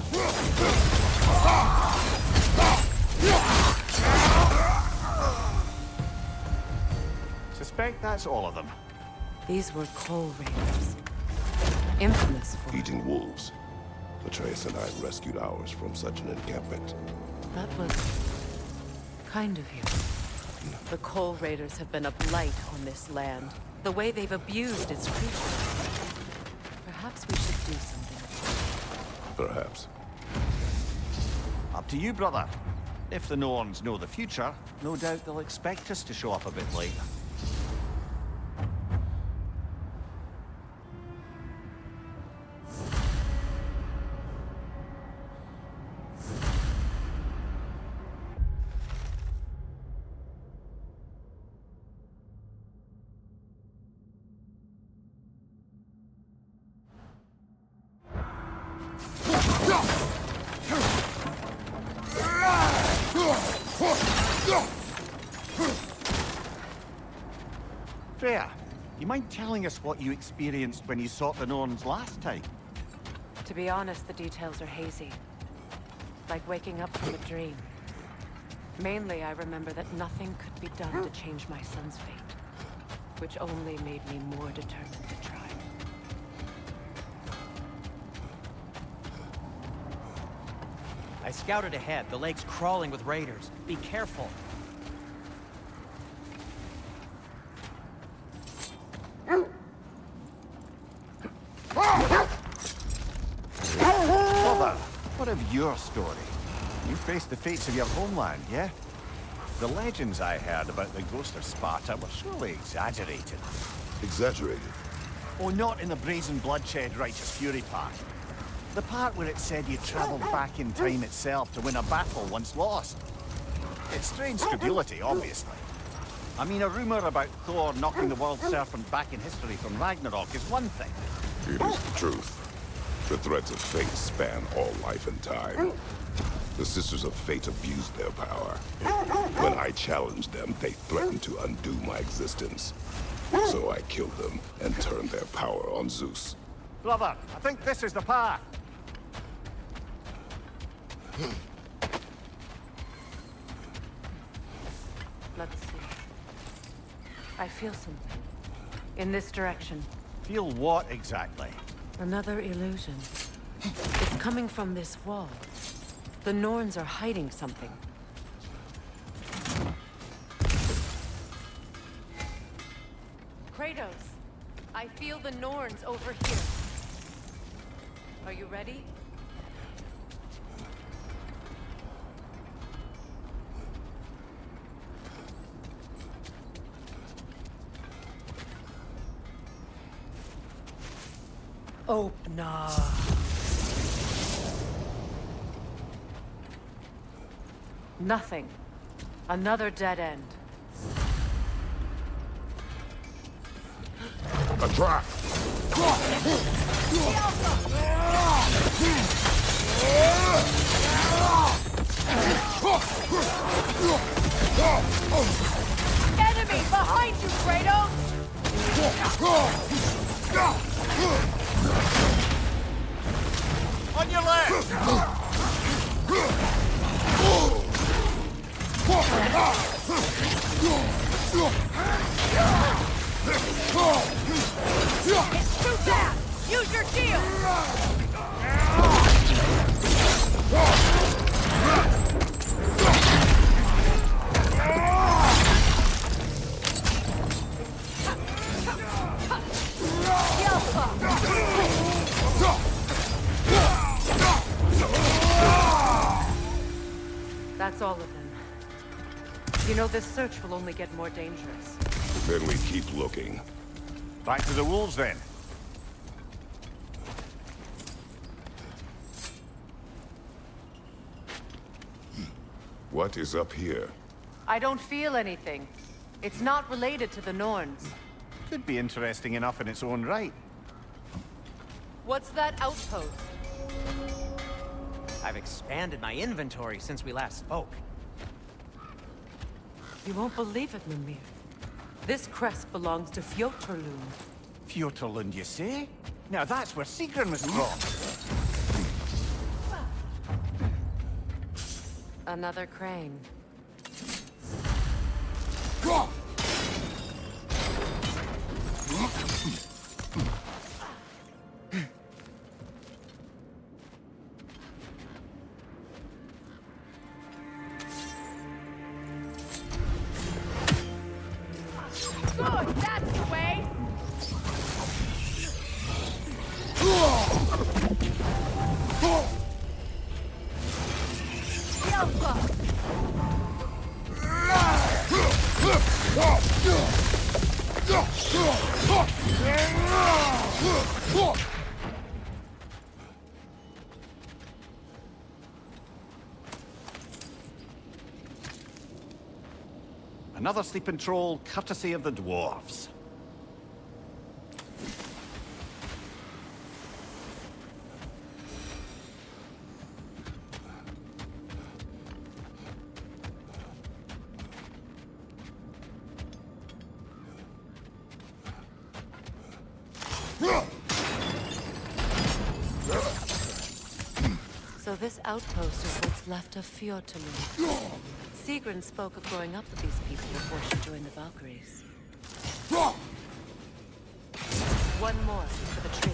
Suspect that's all of them. These were coal raiders. Infamous for. Eating wolves. Atreus and I rescued ours from such an encampment. That was kind of you. The Coal Raiders have been a blight on this land. The way they've abused its creatures. Perhaps we should do something. Perhaps. Up to you, brother. If the Norns know the future, no doubt they'll expect us to show up a bit late. Freya, you mind telling us what you experienced when you sought the Norns last time? To be honest, the details are hazy. Like waking up from a dream. Mainly, I remember that nothing could be done to change my son's fate. Which only made me more determined to try. I scouted ahead. The lake's crawling with raiders. Be careful. Brother, what of your story? You faced the fates of your homeland, yeah? The legends I heard about the ghost of Sparta were surely exaggerated. Exaggerated? Oh, not in the brazen bloodshed righteous fury part. The part where it said you traveled back in time itself to win a battle once lost. It's strange credulity, obviously. I mean, a rumor about Thor knocking the world serpent back in history from Ragnarok is one thing. It is the truth. The threads of fate span all life and time. The Sisters of Fate abused their power. When I challenged them, they threatened to undo my existence. So I killed them and turned their power on Zeus. Brother, I think this is the path. Let's see. I feel something. In this direction. Feel what exactly? Another illusion. It's coming from this wall. The Norns are hiding something. Kratos, I feel the Norns over here. Are you ready? Open up. Nothing. Another dead end. A trap! Enemy behind you, Kratos! On your left! It's too fast! Use your shield! That's all of them. You know, this search will only get more dangerous. Then we keep looking. Back to the wolves, then. What is up here? I don't feel anything. It's not related to the Norns. Could be interesting enough in its own right. What's that outpost? I've expanded my inventory since we last spoke. You won't believe it, Mimir. This crest belongs to Fjotorlund. Fjotorlund, you say? Now that's where Sigrun was from. Another crane. Another sleeping troll, courtesy of the dwarves. So this outpost is what's left of Fjordtulund. Sigrun spoke of growing up with these people before she joined the Valkyries. One more for the tree.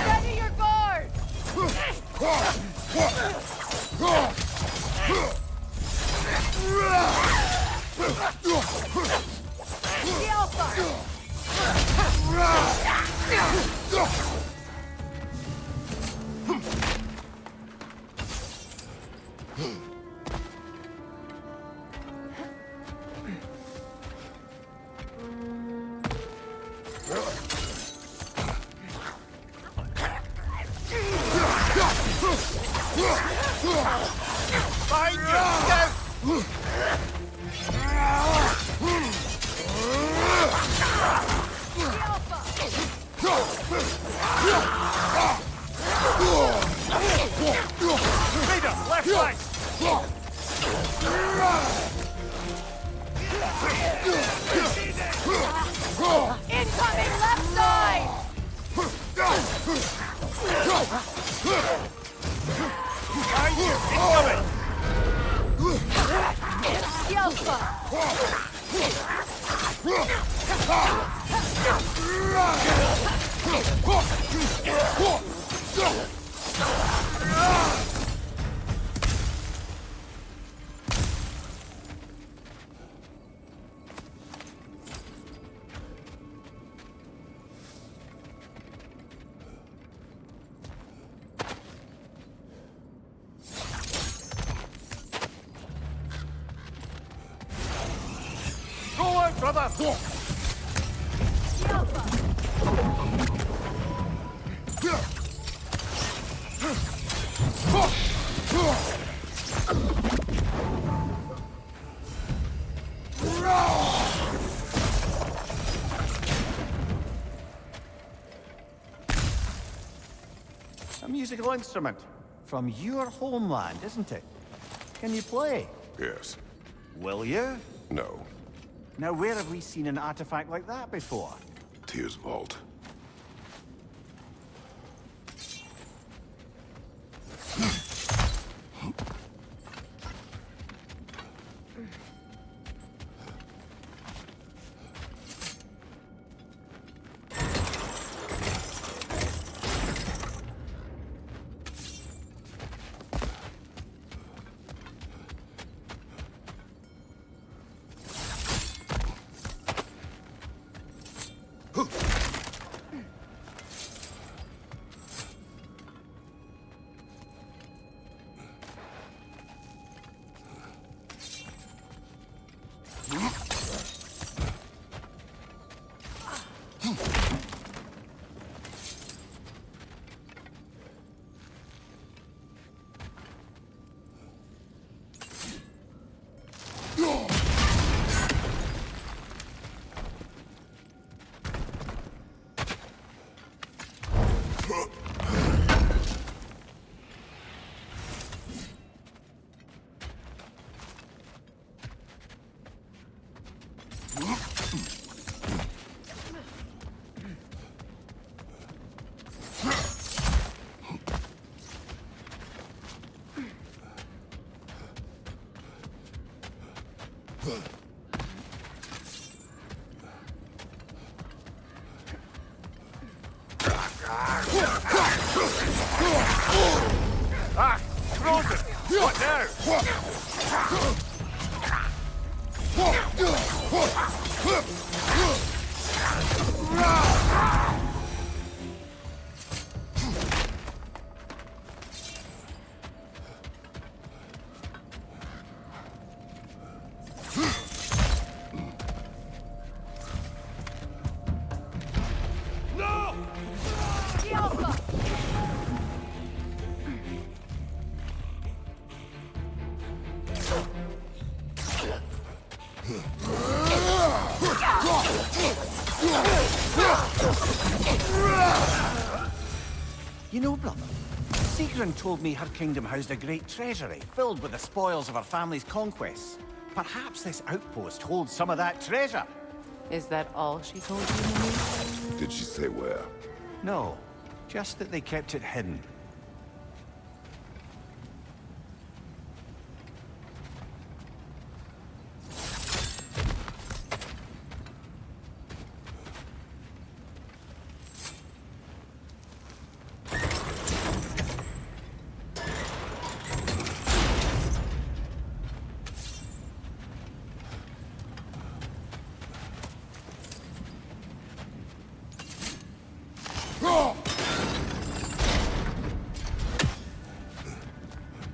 Ready your guard! The Alpha! Behind you! Leader, left flank! Incoming left side! Behind you! Incoming! The Alpha! Go on, brother! The Alpha! A musical instrument from your homeland, isn't it? Can you play? Yes. Will you? No. Now, where have we seen an artifact like that before? Tyr's vault. Ah! Frozen! What now? You know, brother, Sigrun told me her kingdom housed a great treasury filled with the spoils of her family's conquests. Perhaps this outpost holds some of that treasure. Is that all she told you, Mimi? Did she say where? No, just that they kept it hidden.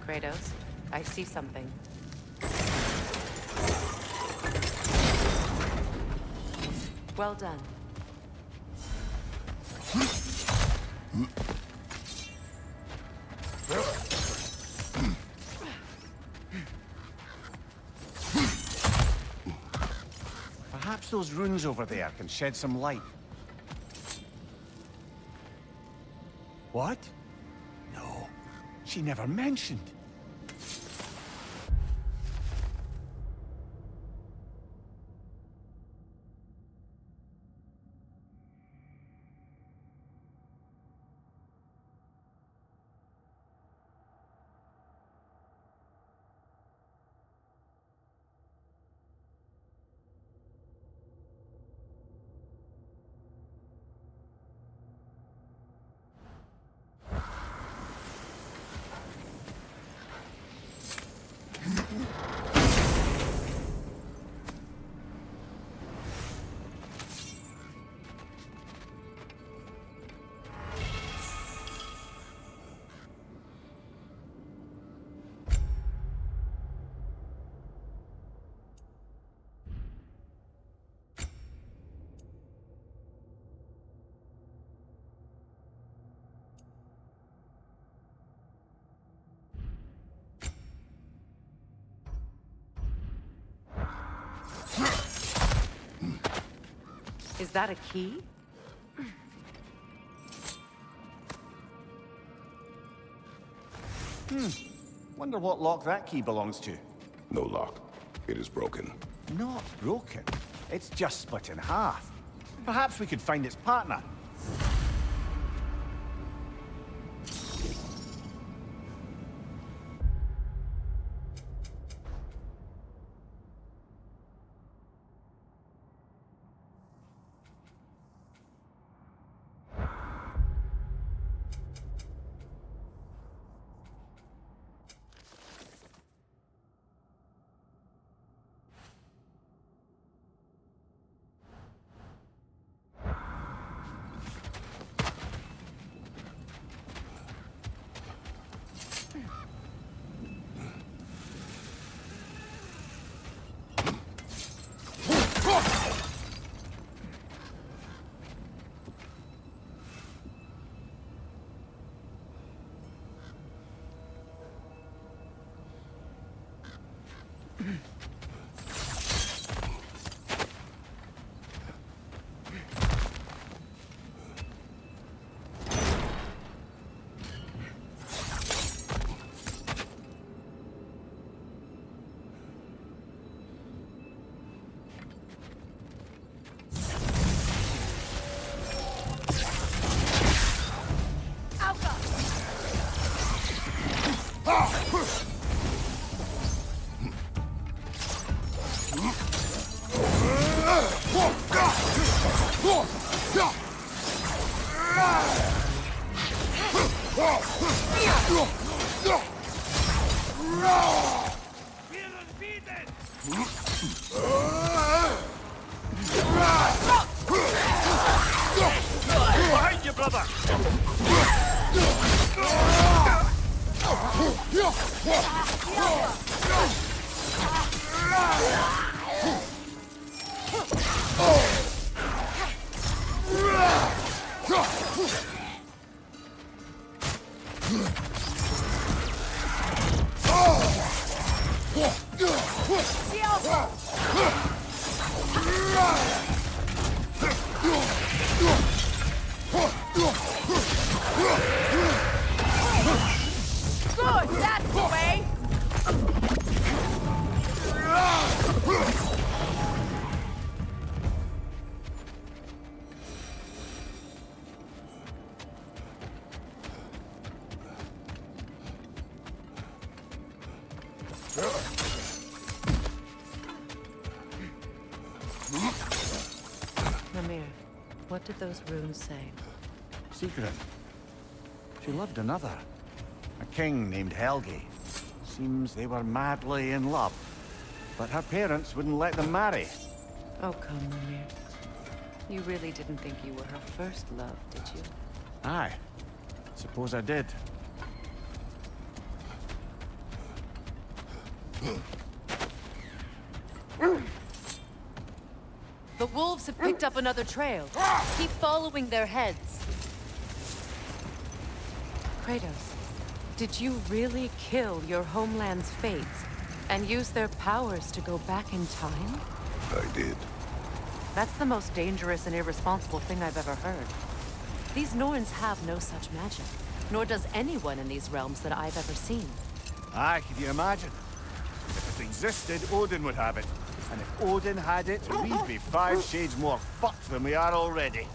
Kratos, I see something. Well done. Perhaps those runes over there can shed some light. What? No, she never mentioned. Is that a key? Wonder what lock that key belongs to. No lock. It is broken. Not broken. It's just split in half. Perhaps we could find its partner. Behind you, brother! Good, that's the way! Mimir, what did those runes say? Secret. She loved another. A king named Helgi. Seems they were madly in love. But her parents wouldn't let them marry. Oh, come, Mimir. You really didn't think you were her first love, did you? Aye. Suppose I did. The wolves have picked up another trail. Keep following their heads. Kratos, did you really kill your homeland's fates and use their powers to go back in time? I did. That's the most dangerous and irresponsible thing I've ever heard. These Norns have no such magic, nor does anyone in these realms that I've ever seen. Aye, can you imagine? If it existed, Odin would have it. And if Odin had it, we'd be 5 shades more fucked than we are already.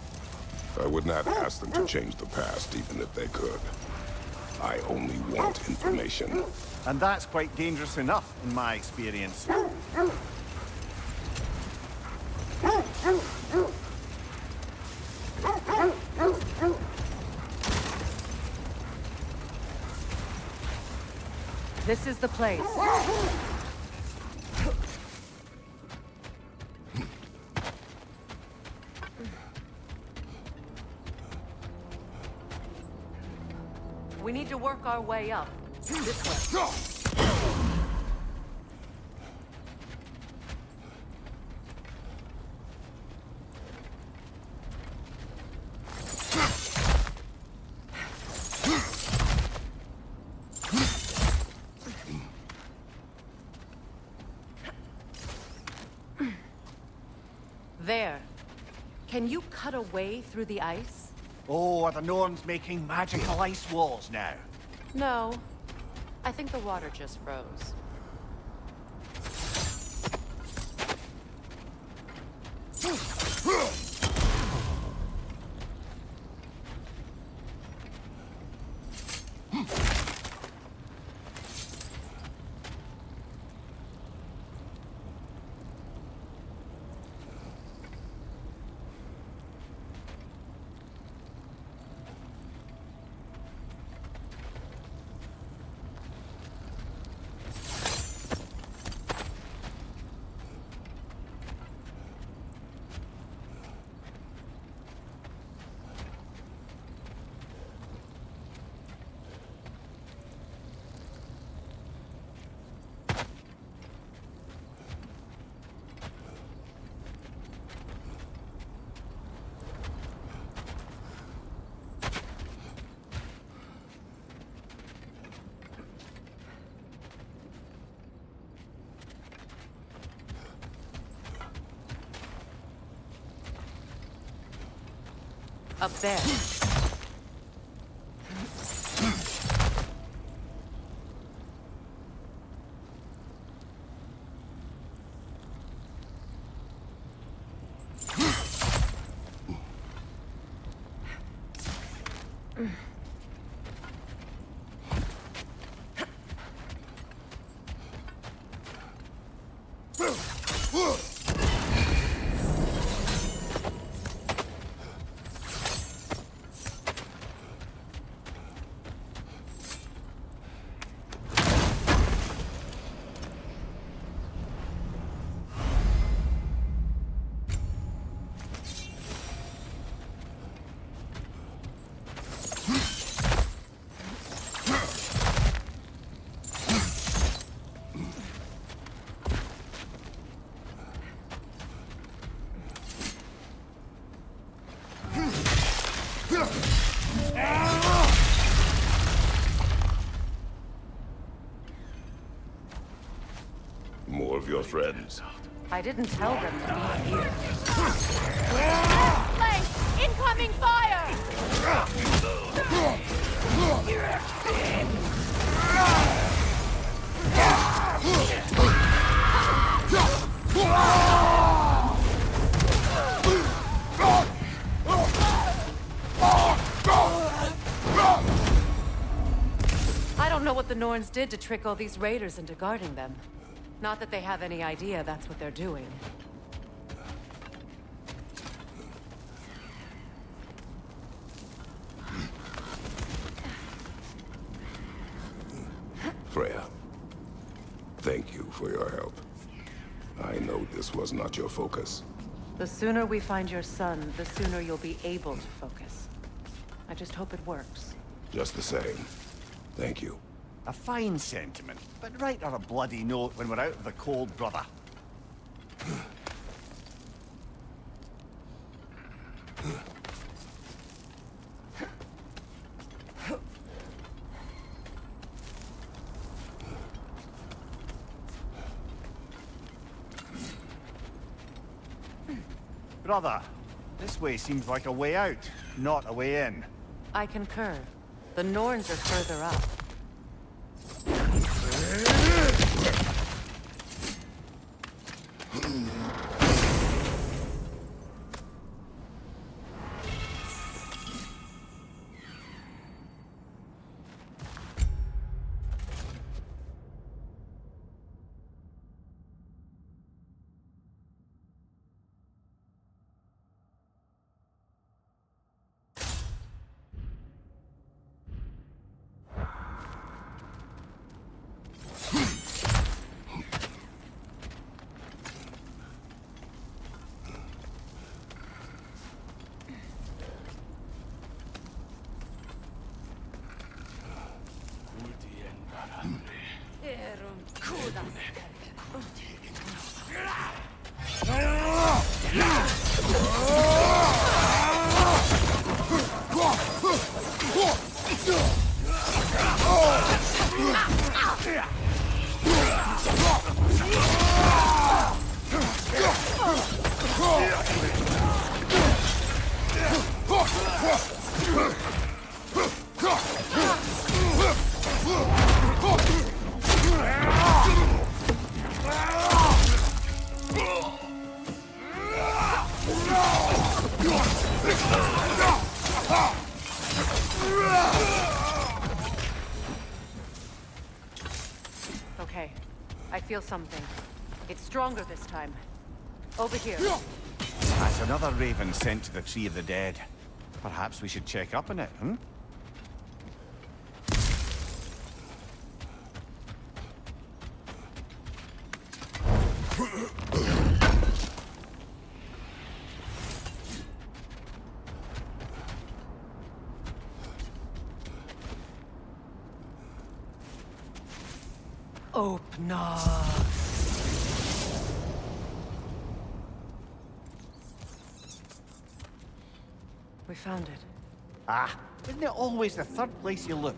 I would not ask them to change the past, even if they could. I only want information. And that's quite dangerous enough, in my experience. This is the place. We need to work our way up. This way. There. Can you cut a way through the ice? Oh, are the Norns making magical ice walls now? No. I think the water just froze. Up there. of your friends. I didn't tell them to be here. Flank! Incoming fire! I don't know what the Norns did to trick all these raiders into guarding them. Not that they have any idea that's what they're doing. Freya, thank you for your help. I know this was not your focus. The sooner we find your son, the sooner you'll be able to focus. I just hope it works. Just the same, thank you. A fine sentiment, but write her a bloody note when we're out of the cold, brother. Brother, this way seems like a way out, not a way in. I concur. The Norns are further up. Okay, I feel something. It's stronger this time. Over here. That's another raven sent to the Tree of the Dead. Perhaps we should check up on it, hmm? Open up. We found it. Ah, isn't it always the third place you look?